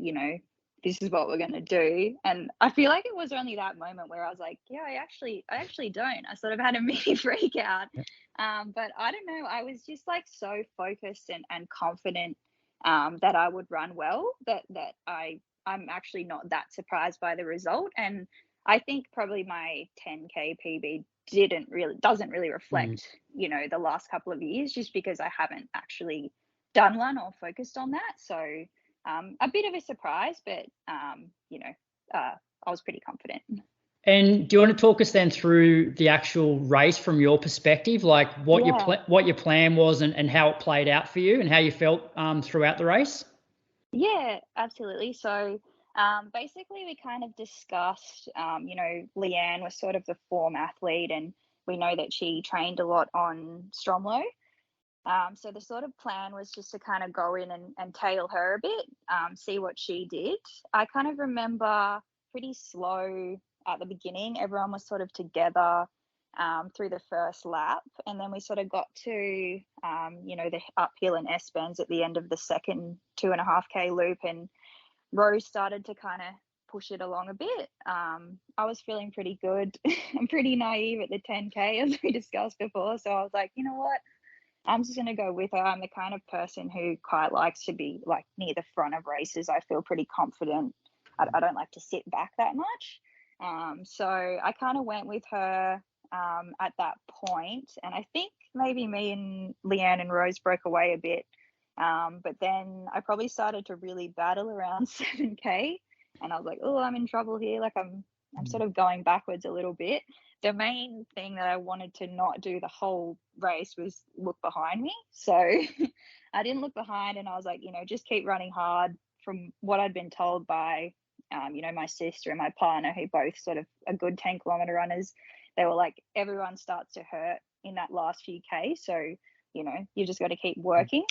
this is what we're going to do. And I feel like it was only that moment where I was like, yeah, I actually don't. I sort of had a mini freak out. But I don't know. I was just like so focused and confident that I would run well, that I'm actually not that surprised by the result. And I think probably my 10K PB doesn't really reflect, the last couple of years, just because I haven't actually done one or focused on that. So a bit of a surprise, but I was pretty confident. And do you want to talk us then through the actual race from your perspective, like what your plan was and how it played out for you and how you felt throughout the race? Yeah, absolutely. So basically we kind of discussed, Leanne was sort of the form athlete, and we know that she trained a lot on Stromlo. So the sort of plan was just to kind of go in and tail her a bit, see what she did. I kind of remember pretty slow at the beginning. Everyone was sort of together through the first lap, and then we sort of got to the uphill and S bends at the end of the second 2.5K loop, and Rose started to kind of push it along a bit. I was feeling pretty good. I'm pretty naive at the 10K, as we discussed before, so I was like, you know what, I'm just going to go with her. I'm the kind of person who quite likes to be like near the front of races. I feel pretty confident. I don't like to sit back that much. So I kind of went with her at that point, and I think maybe me and Leanne and Rose broke away a bit, but then I probably started to really battle around 7K, and I was like, oh, I'm in trouble here, like I'm sort of going backwards a little bit. The main thing that I wanted to not do the whole race was look behind me, so I didn't look behind, and I was like, just keep running hard. From what I'd been told by my sister and my partner, who both sort of are good 10-kilometer runners, they were like, everyone starts to hurt in that last few K. So, you just got to keep working.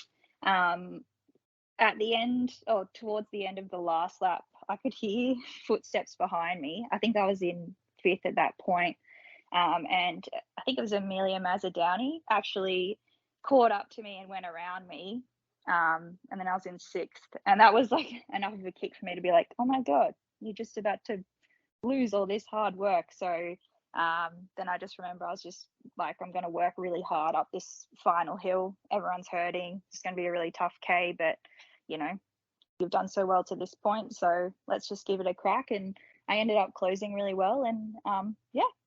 At the end, or towards the end of the last lap, I could hear footsteps behind me. I think I was in 5th at that point. And I think it was Amelia Mazzadowney actually caught up to me and went around me. And then I was in 6th. And that was like enough of a kick for me to be like, oh my God, you're just about to lose all this hard work. So then I just remember I was just like, I'm going to work really hard up this final hill. Everyone's hurting. It's going to be a really tough K, but you've done so well to this point, so let's just give it a crack. And I ended up closing really well, and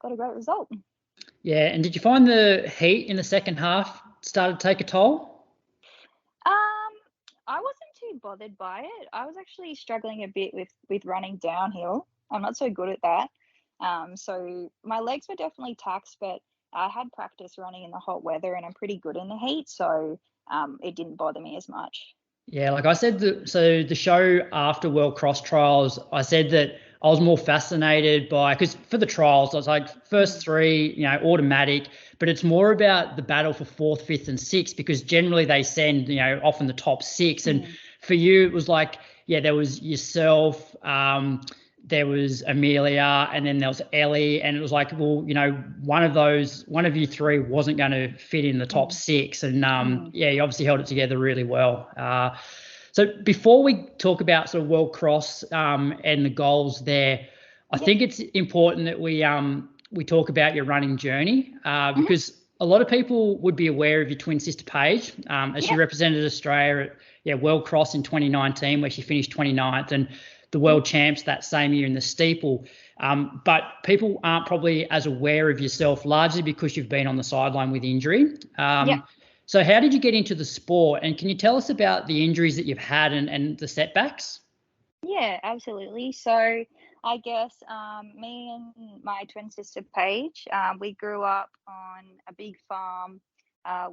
got a great result. Yeah, and did you find the heat in the second half started to take a toll? I wasn't too bothered by it. I was actually struggling a bit with running downhill. I'm not so good at that. So my legs were definitely taxed, but I had practice running in the hot weather, and I'm pretty good in the heat, so it didn't bother me as much. Yeah, like I said, so the show after World Cross Trials, I said that I was more fascinated by, because for the trials, I was like, first 3, automatic, but it's more about the battle for 4th, 5th, and 6th, because generally they send, often the top 6. And for you, it was like, there was yourself, there was Amelia, and then there was Ellie, and it was like, well, one of you 3 wasn't going to fit in the top 6, and you obviously held it together really well. So before we talk about sort of World Cross and the goals there, I think it's important that we talk about your running journey because a lot of people would be aware of your twin sister Paige as she represented Australia at World Cross in 2019, where she finished 29th, and the world champs that same year in the steeple. But people aren't probably as aware of yourself, largely because you've been on the sideline with injury. So how did you get into the sport? And can you tell us about the injuries that you've had and the setbacks? Yeah, absolutely. So I guess me and my twin sister Paige, we grew up on a big farm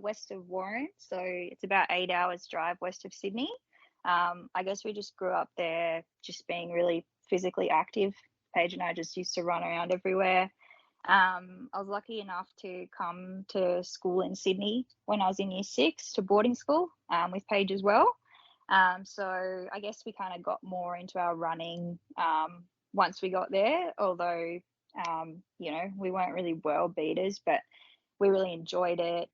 west of Warren. So it's about 8 hours drive west of Sydney. I guess we just grew up there just being really physically active. Paige and I just used to run around everywhere. I was lucky enough to come to school in Sydney when I was in year 6 to boarding school with Paige as well. So I guess we kind of got more into our running once we got there, although, we weren't really world beaters, but we really enjoyed it,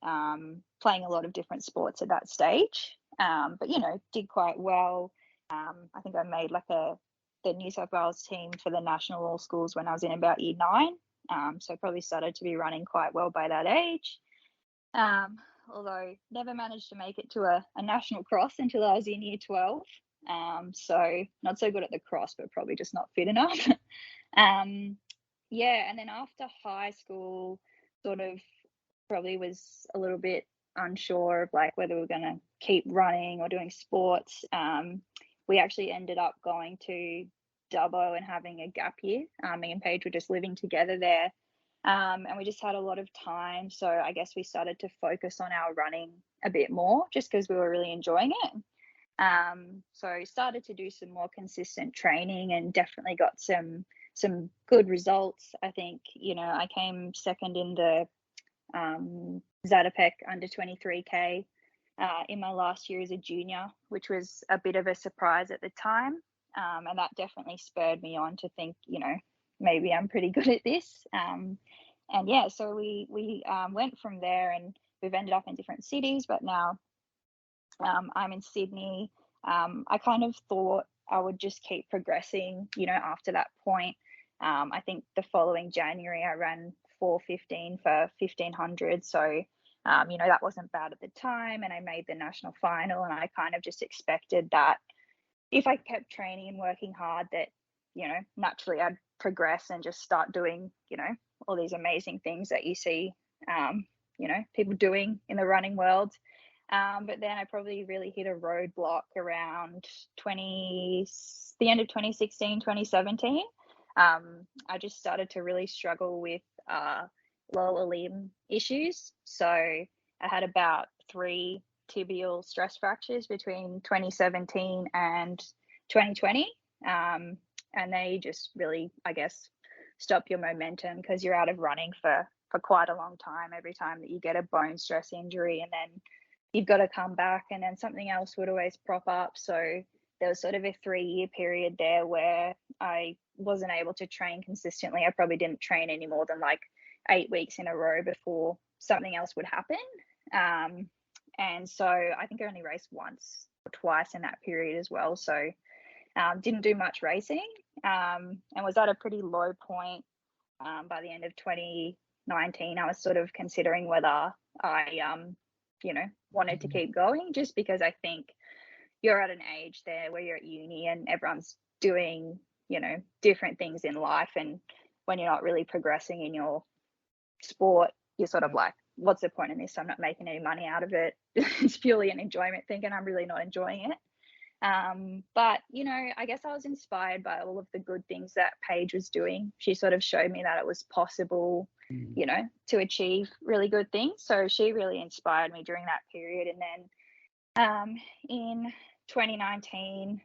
playing a lot of different sports at that stage. But, did quite well. I think I made the New South Wales team for the national all schools when I was in about year 9. So I probably started to be running quite well by that age. Although never managed to make it to a national cross until I was in year 12. So not so good at the cross, but probably just not fit enough. And then after high school, sort of probably was a little bit unsure of whether we were going to keep running or doing sports. We actually ended up going to Dubbo and having a gap year. Me and Paige were just living together there. And we just had a lot of time. So I guess we started to focus on our running a bit more just because we were really enjoying it. So started to do some more consistent training and definitely got some good results. I think, I came second in the Zatopek under 23K in my last year as a junior, which was a bit of a surprise at the time. And that definitely spurred me on to think, maybe I'm pretty good at this. And yeah, so we went from there, and we've ended up in different cities, but now I'm in Sydney. I kind of thought I would just keep progressing, after that point. I think the following January I ran 4:15 for 1500. So, that wasn't bad at the time, and I made the national final, and I kind of just expected that if I kept training and working hard that, naturally I'd progress and just start doing, all these amazing things that you see, people doing in the running world. But then I probably really hit a roadblock around the end of 2016, 2017. I just started to really struggle with lower limb issues. So I had about 3 tibial stress fractures between 2017 and 2020. And they just really, I guess, stop your momentum because you're out of running for quite a long time every time that you get a bone stress injury, and then you've got to come back, and then something else would always prop up. So there was sort of a 3-year period there where I wasn't able to train consistently. I probably didn't train any more than like 8 weeks in a row before something else would happen. And so I think I only raced once or twice in that period as well. So didn't do much racing, and was at a pretty low point by the end of 2019. I was sort of considering whether I wanted to keep going, just because I think you're at an age there where you're at uni and everyone's doing, different things in life. And when you're not really progressing in your sport, you're sort of like, what's the point in this? I'm not making any money out of it. It's purely an enjoyment thing, and I'm really not enjoying it. But, I guess I was inspired by all of the good things that Paige was doing. She sort of showed me that it was possible, to achieve really good things. So she really inspired me during that period. And then in 2019,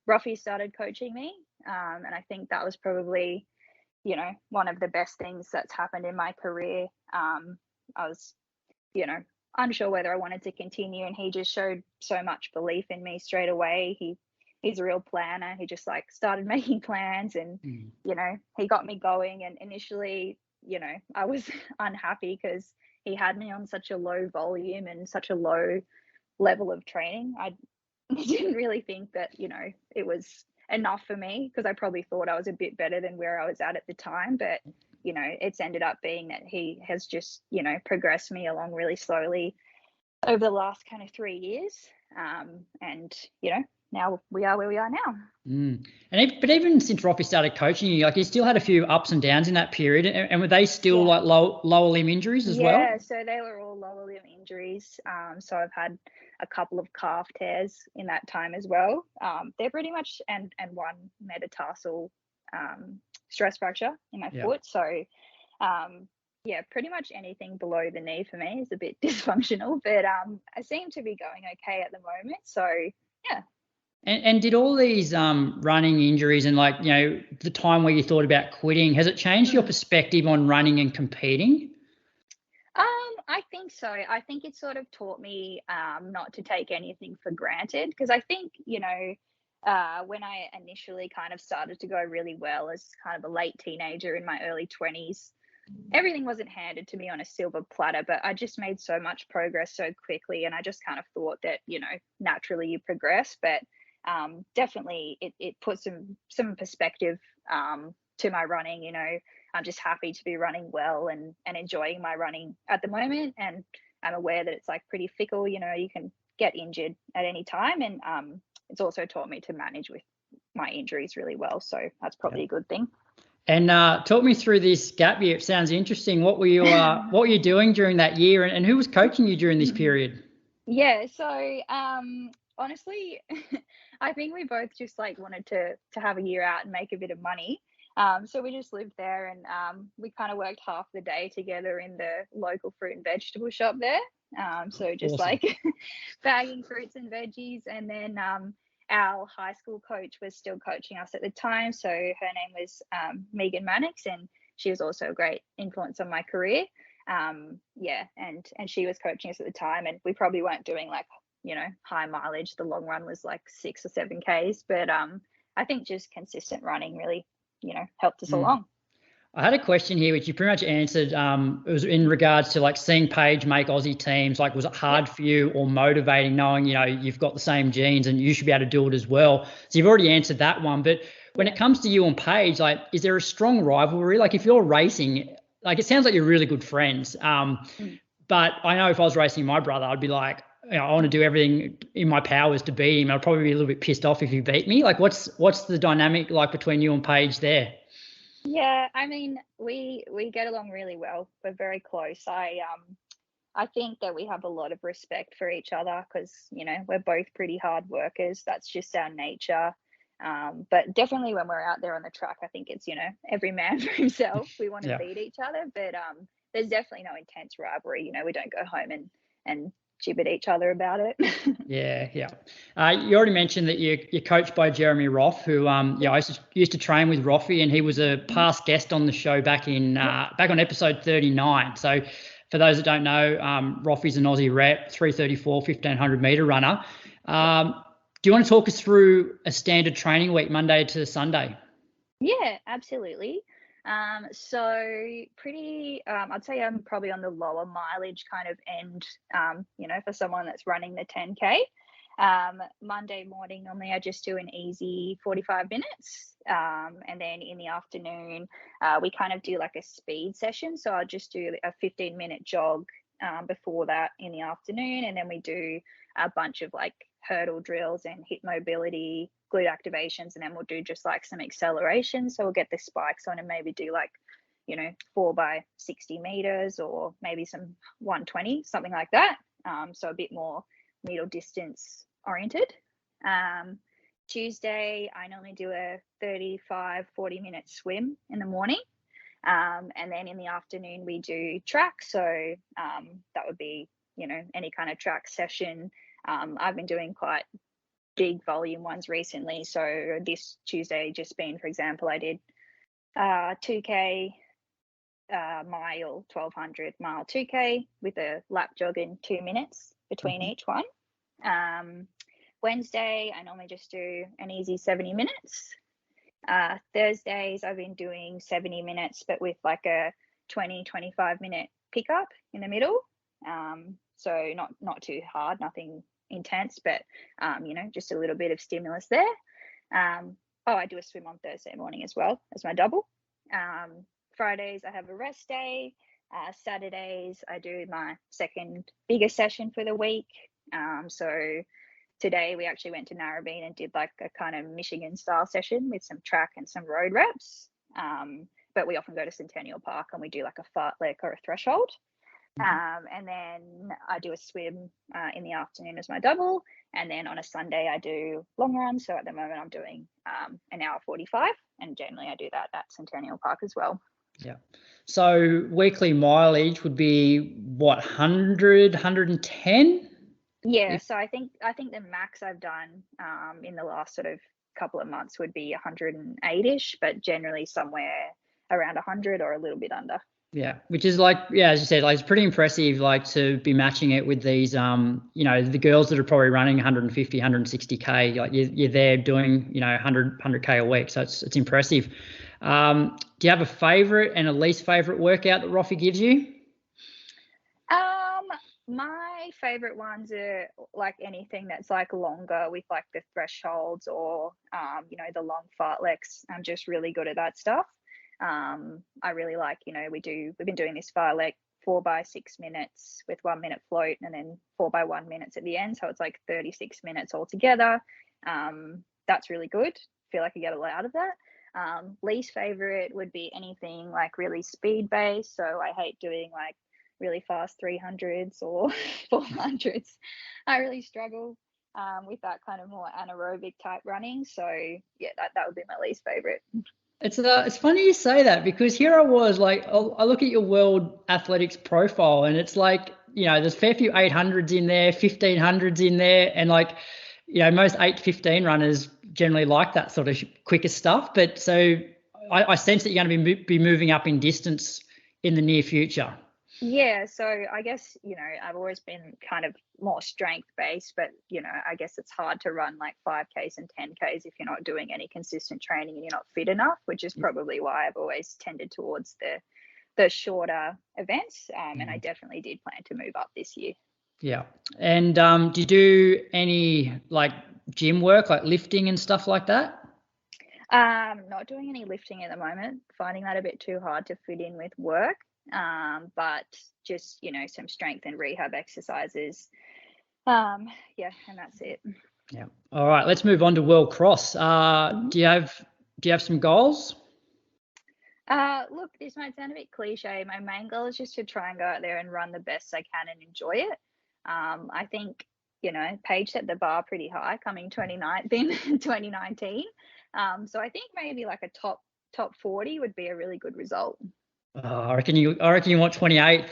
Ruffy started coaching me. And I think that was probably, one of the best things that's happened in my career. I was, unsure whether I wanted to continue, and he just showed so much belief in me straight away. He's a real planner. He just started making plans, and he got me going. And initially, I was unhappy because he had me on such a low volume and such a low level of training. I didn't really think that it was enough for me, because I probably thought I was a bit better than where I was at the time. But it's ended up being that he has just, progressed me along really slowly over the last kind of 3 years. And, now we are where we are now. But even since Roffy started coaching you, you still had a few ups and downs in that period. And were they still lower limb injuries as well? Yeah, so they were all lower limb injuries. So I've had a couple of calf tears in that time as well. They're pretty much, and one metatarsal stress fracture in my foot. So pretty much anything below the knee for me is a bit dysfunctional, but I seem to be going okay at the moment. So yeah. And did all these running injuries and the time where you thought about quitting, has it changed your perspective on running and competing? I think so. I think it sort of taught me not to take anything for granted, because I think, when I initially kind of started to go really well as kind of a late teenager in my early 20s, everything wasn't handed to me on a silver platter, but I just made so much progress so quickly, and I just kind of thought that, naturally you progress. But definitely it put some perspective to my running. I'm just happy to be running well and enjoying my running at the moment, and I'm aware that it's pretty fickle. You can get injured at any time, and it's also taught me to manage with my injuries really well, so that's probably a good thing. And talk me through this gap year. It sounds interesting. What were you doing during that year, and who was coaching you during this period? Yeah, so honestly, I think we both just wanted to have a year out and make a bit of money. So we just lived there, and we kind of worked half the day together in the local fruit and vegetable shop there. So just awesome. bagging fruits and veggies. And then our high school coach was still coaching us at the time. So her name was Megan Mannix, and she was also a great influence on my career. And she was coaching us at the time, and we probably weren't doing high mileage. The long run was like 6 or 7 Ks, but I think just consistent running really, helped us along. I had a question here, which you pretty much answered. It was in regards to like seeing Paige make Aussie teams. Like, was it hard for you or motivating knowing, you've got the same genes and you should be able to do it as well? So you've already answered that one. But when it comes to you and Paige, like, is there a strong rivalry? Like, if you're racing, like, it sounds like you're really good friends. But I know if I was racing my brother, I'd be like, I want to do everything in my powers to beat him. I'd probably be a little bit pissed off if he beat me. Like, what's the dynamic like between you and Paige there? Yeah, I mean, we get along really well. We're very close. I think that we have a lot of respect for each other because, we're both pretty hard workers. That's just our nature. But definitely when we're out there on the track, I think it's, every man for himself. We want to beat each other, but there's definitely no intense rivalry. We don't go home and jib at each other about it. Yeah. You already mentioned that you're coached by Jeremy Roth, who I used to train with Roffy, and he was a past guest on the show back on episode 39. So for those that don't know, Roffy's an Aussie rep, 334, 1500 metre runner. Do you want to talk us through a standard training week, Monday to Sunday? Yeah, absolutely. So pretty, I'd say I'm probably on the lower mileage kind of end, for someone that's running the 10K. Monday morning, normally I just do an easy 45 minutes. And then in the afternoon, we kind of do like a speed session. So I'll just do a 15-minute jog before that in the afternoon. And then we do a bunch of like hurdle drills and hip mobility, glute activations, and then we'll do just like some acceleration. So we'll get the spikes on and maybe do like 4 by 60 meters or maybe some 120, something like that. So a bit more middle distance oriented. Tuesday I normally do a 35-40 minute swim in the morning, and then in the afternoon we do track. So that would be any kind of track session. I've been doing quite big volume ones recently. So this Tuesday just been, for example, I did 2K mile, 1200 mile 2K with a lap jog in 2 minutes between each one. Wednesday, I normally just do an easy 70 minutes. Thursdays, I've been doing 70 minutes, but with like a 20-25 minute pickup in the middle. So not too hard, nothing intense, but just a little bit of stimulus there. I do a swim on Thursday morning as well as my double. Fridays I have a rest day. Saturdays I do my second biggest session for the week. So today we actually went to Narrabeen and did like a kind of Michigan style session with some track and some road reps. But we often go to Centennial Park and we do like a fartlek or a threshold. And then I do a swim in the afternoon as my double, and then on a Sunday I do long run. So at the moment I'm doing an hour 45, and generally I do that at Centennial Park as well. Yeah. So weekly mileage would be what, 100, 110? Yeah. So I think the max I've done in the last sort of couple of months would be 108ish, but generally somewhere around 100 or a little bit under. Yeah, which is like, as you said, like it's pretty impressive, like to be matching it with these, the girls that are probably running 150, 160K, like you're there doing, 100K a week. So it's impressive. Do you have a favorite and a least favorite workout that Roffy gives you? My favorite ones are like anything that's like longer with like the thresholds or, the long fartleks. I'm just really good at that stuff. I really like, we've been doing this fartlek 4 by 6 minutes with 1 minute float and then 4 by 1 minutes at the end. So it's like 36 minutes altogether. That's really good. Feel like I get a lot out of that. Least favorite would be anything like really speed based. So I hate doing like really fast 300s or 400s. I really struggle with that kind of more anaerobic type running. So yeah, that would be my least favorite. It's funny you say that, because here I was like, I look at your world athletics profile and it's like, there's a fair few 800s in there, 1500s in there. And like, most 8-15 runners generally like that sort of quicker stuff. But so I sense that you're going to be moving up in distance in the near future. Yeah, so I guess, I've always been kind of more strength based, but, I guess it's hard to run like 5Ks and 10Ks if you're not doing any consistent training and you're not fit enough, which is probably why I've always tended towards the shorter events. And I definitely did plan to move up this year. Yeah. And do you do any like gym work, like lifting and stuff like that? Not doing any lifting at the moment, finding that a bit too hard to fit in with work. But just, some strength and rehab exercises. And that's it. Yeah. All right, let's move on to World Cross. Do you have some goals? Look, this might sound a bit cliche. My main goal is just to try and go out there and run the best I can and enjoy it. I think, Paige set the bar pretty high coming 29th in 2019. So I think maybe like a top 40 would be a really good result. I reckon you want 28th.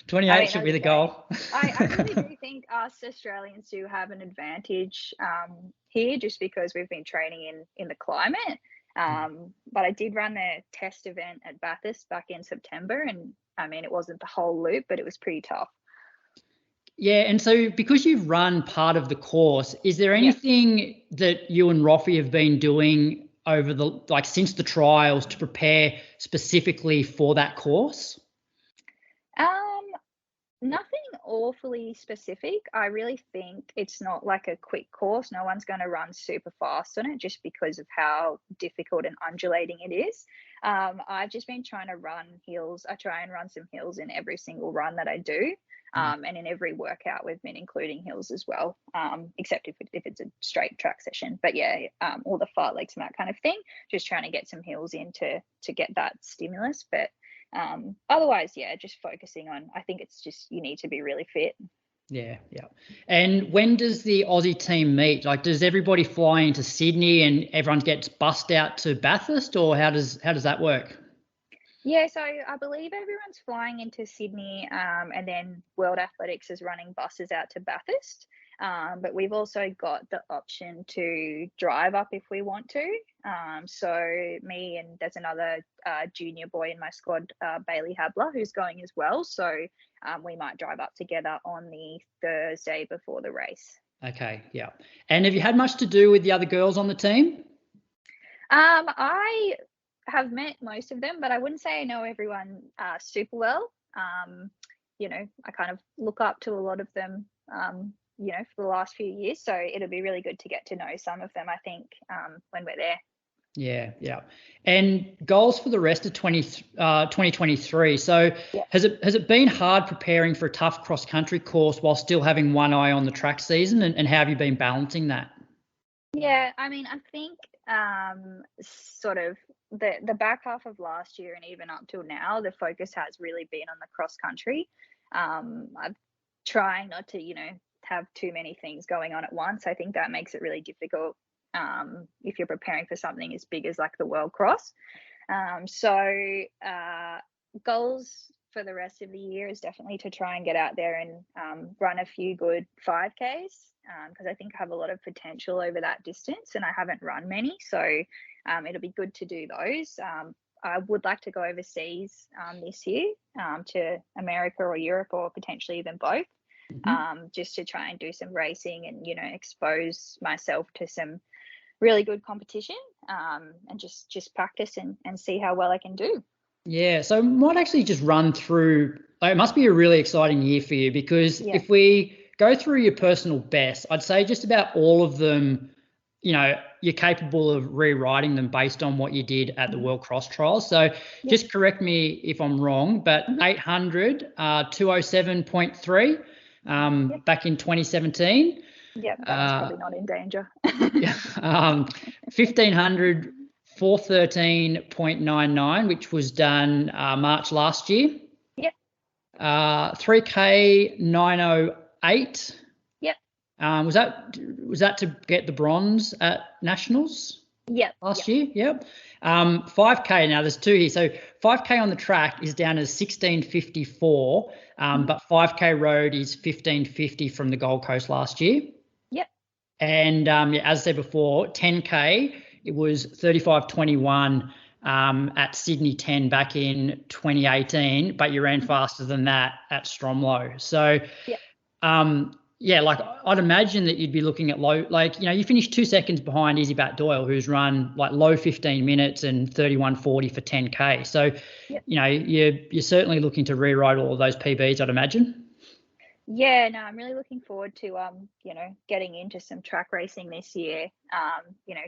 28 should be the goal. I really do think us Australians do have an advantage here, just because we've been training in the climate. But I did run the test event at Bathurst back in September, and I mean, it wasn't the whole loop, but it was pretty tough. Yeah, and so because you've run part of the course, is there anything that you and Roffy have been doing over since the trials to prepare specifically for that course? Nothing awfully specific. I really think it's not like a quick course. No one's going to run super fast on it just because of how difficult and undulating it is. I've just been trying to run hills. I try and run some hills in every single run that I do. And in every workout we've been including hills as well, except if it's a straight track session. But all the fartleks and that kind of thing, just trying to get some hills in to get that stimulus. But otherwise, just focusing on, I think it's just, you need to be really fit. Yeah. And when does the Aussie team meet? Like, does everybody fly into Sydney and everyone gets bussed out to Bathurst, or how does that work? Yeah, so I believe everyone's flying into Sydney, and then World Athletics is running buses out to Bathurst. But we've also got the option to drive up if we want to. So me and there's another junior boy in my squad, Bailey Habler, who's going as well. So we might drive up together on the Thursday before the race. Okay, yeah. And have you had much to do with the other girls on the team? I have met most of them, but I wouldn't say I know everyone super well. I kind of look up to a lot of them, for the last few years. So it'll be really good to get to know some of them, I think, when we're there. Yeah. And goals for the rest of 2023. So has it been hard preparing for a tough cross-country course while still having one eye on the track season? And how have you been balancing that? Yeah, I mean, I think sort of the back half of last year and even up till now, the focus has really been on the cross country. I'm trying not to, have too many things going on at once. I think that makes it really difficult if you're preparing for something as big as like the World Cross. So goals for the rest of the year is definitely to try and get out there and run a few good 5Ks, because I think I have a lot of potential over that distance and I haven't run many. So it'll be good to do those. I would like to go overseas this year to America or Europe or potentially even both, just to try and do some racing and, expose myself to some really good competition and just practice and see how well I can do. Yeah, so I might actually just run through, it must be a really exciting year for you, because if we go through your personal best, I'd say just about all of them, you're capable of rewriting them based on what you did at the World Cross Trials. So just correct me if I'm wrong, but 800, 207.3 back in 2017. Yeah, that's probably not in danger. 1500, 413.99, which was done March last year. Yep. 3K 908. Yep. Was that to get the bronze at Nationals? Yep. Last year. Yep. 5K. Now there's two here. So 5K on the track is down as 1654, but 5K road is 1550 from the Gold Coast last year. Yep. And as I said before, 10K. It was 35.21 at Sydney 10 back in 2018, but you ran faster than that at Stromlo. So, like I'd imagine that you'd be looking at low, like, you finished 2 seconds behind Izzy Bat-Doyle, who's run like low 15 minutes and 31:40 for 10K. So, you're certainly looking to rewrite all of those PBs, I'd imagine. Yeah, no, I'm really looking forward to, getting into some track racing this year,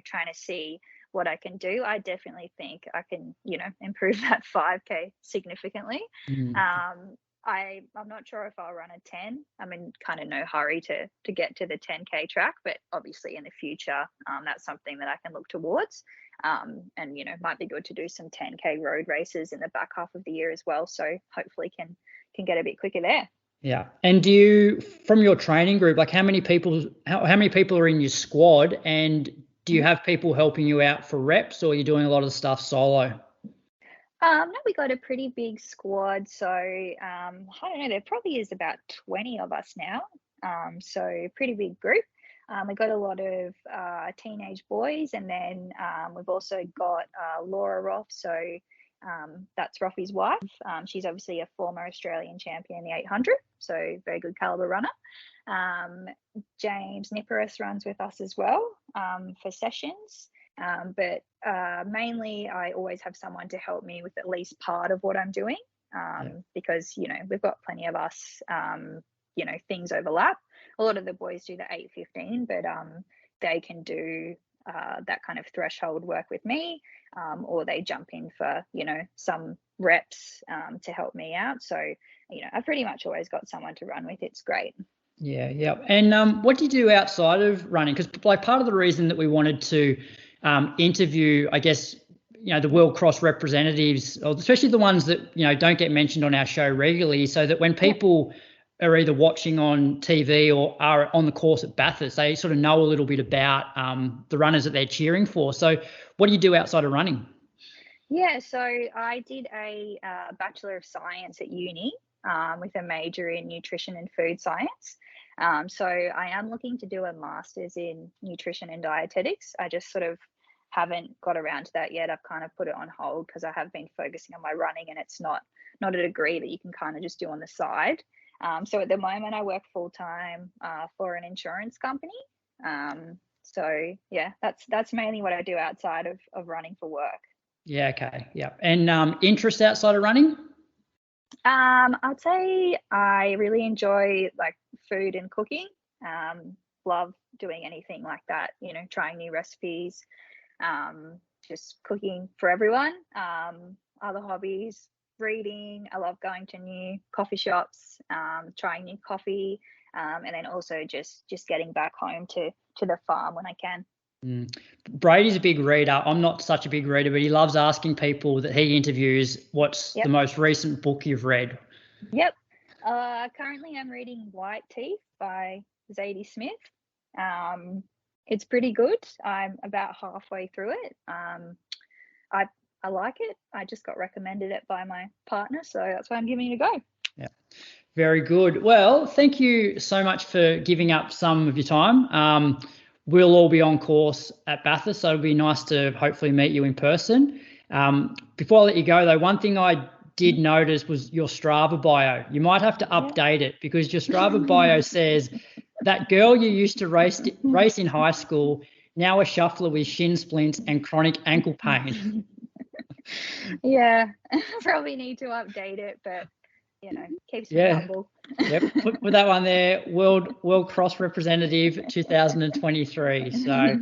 trying to see what I can do. I definitely think I can, improve that 5K significantly. I'm not sure if I'll run a 10. I'm in kind of no hurry to get to the 10K track, but obviously in the future, that's something that I can look towards. Might be good to do some 10K road races in the back half of the year as well. So hopefully can get a bit quicker there. Yeah. And do you, from your training group, like how many people are in your squad, and do you have people helping you out for reps, or are you doing a lot of the stuff solo? No, we got a pretty big squad. So I don't know, there probably is about 20 of us now. So pretty big group. We got a lot of teenage boys, and then we've also got Laura Roth. So that's Roffy's wife. She's obviously a former Australian champion in the 800, so very good caliber runner. James Niparis runs with us as well for sessions. But mainly I always have someone to help me with at least part of what I'm doing, because, we've got plenty of us, things overlap. A lot of the boys do the 8:15, but they can do that kind of threshold work with me, or they jump in for, some reps to help me out. So, I pretty much always got someone to run with. It's great. Yeah. And what do you do outside of running? Because like part of the reason that we wanted to interview, I guess, the World Cross representatives, or especially the ones that, don't get mentioned on our show regularly, so that when people are either watching on TV or are on the course at Bathurst, they sort of know a little bit about the runners that they're cheering for. So what do you do outside of running? Yeah, so I did a Bachelor of Science at uni with a major in nutrition and food science. So I am looking to do a master's in nutrition and dietetics. I just sort of haven't got around to that yet. I've kind of put it on hold because I have been focusing on my running, and it's not a degree that you can kind of just do on the side. So at the moment I work full time for an insurance company. So yeah, that's mainly what I do outside of running for work. Yeah. Okay. Yeah. And interests outside of running? I'd say I really enjoy like food and cooking. Love doing anything like that, trying new recipes, just cooking for everyone. Other hobbies, reading. I love going to new coffee shops, trying new coffee, and then also just getting back home to the farm when I can. Brady's a big reader. I'm not such a big reader, but he loves asking people that he interviews what's the most recent book you've read. Yep. Currently I'm reading White Teeth by Zadie Smith. It's pretty good. I'm about halfway through it. I like it. I just got recommended it by my partner, so that's why I'm giving it a go. Yeah. Very good. Well, thank you so much for giving up some of your time. We'll all be on course at Bathurst, so it'll be nice to hopefully meet you in person. Before I let you go, though, one thing I did notice was your Strava bio. You might have to update it, because your Strava bio says that girl you used to race in high school, now a shuffler with shin splints and chronic ankle pain. Yeah, probably need to update it, but keeps me humble. Yep, put that one there. World Cross representative 2023. So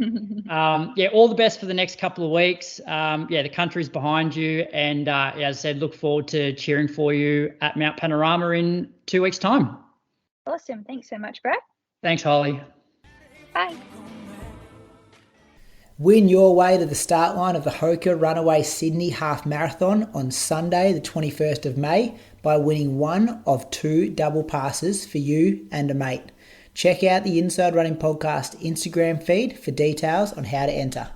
all the best for the next couple of weeks. The country's behind you, and as I said, look forward to cheering for you at Mount Panorama in 2 weeks' time. Awesome. Thanks so much, Brad. Thanks, Holly. Bye. Win your way to the start line of the Hoka Runaway Sydney Half Marathon on Sunday, the 21st of May, by winning one of 2 double passes for you and a mate. Check out the Inside Running Podcast Instagram feed for details on how to enter.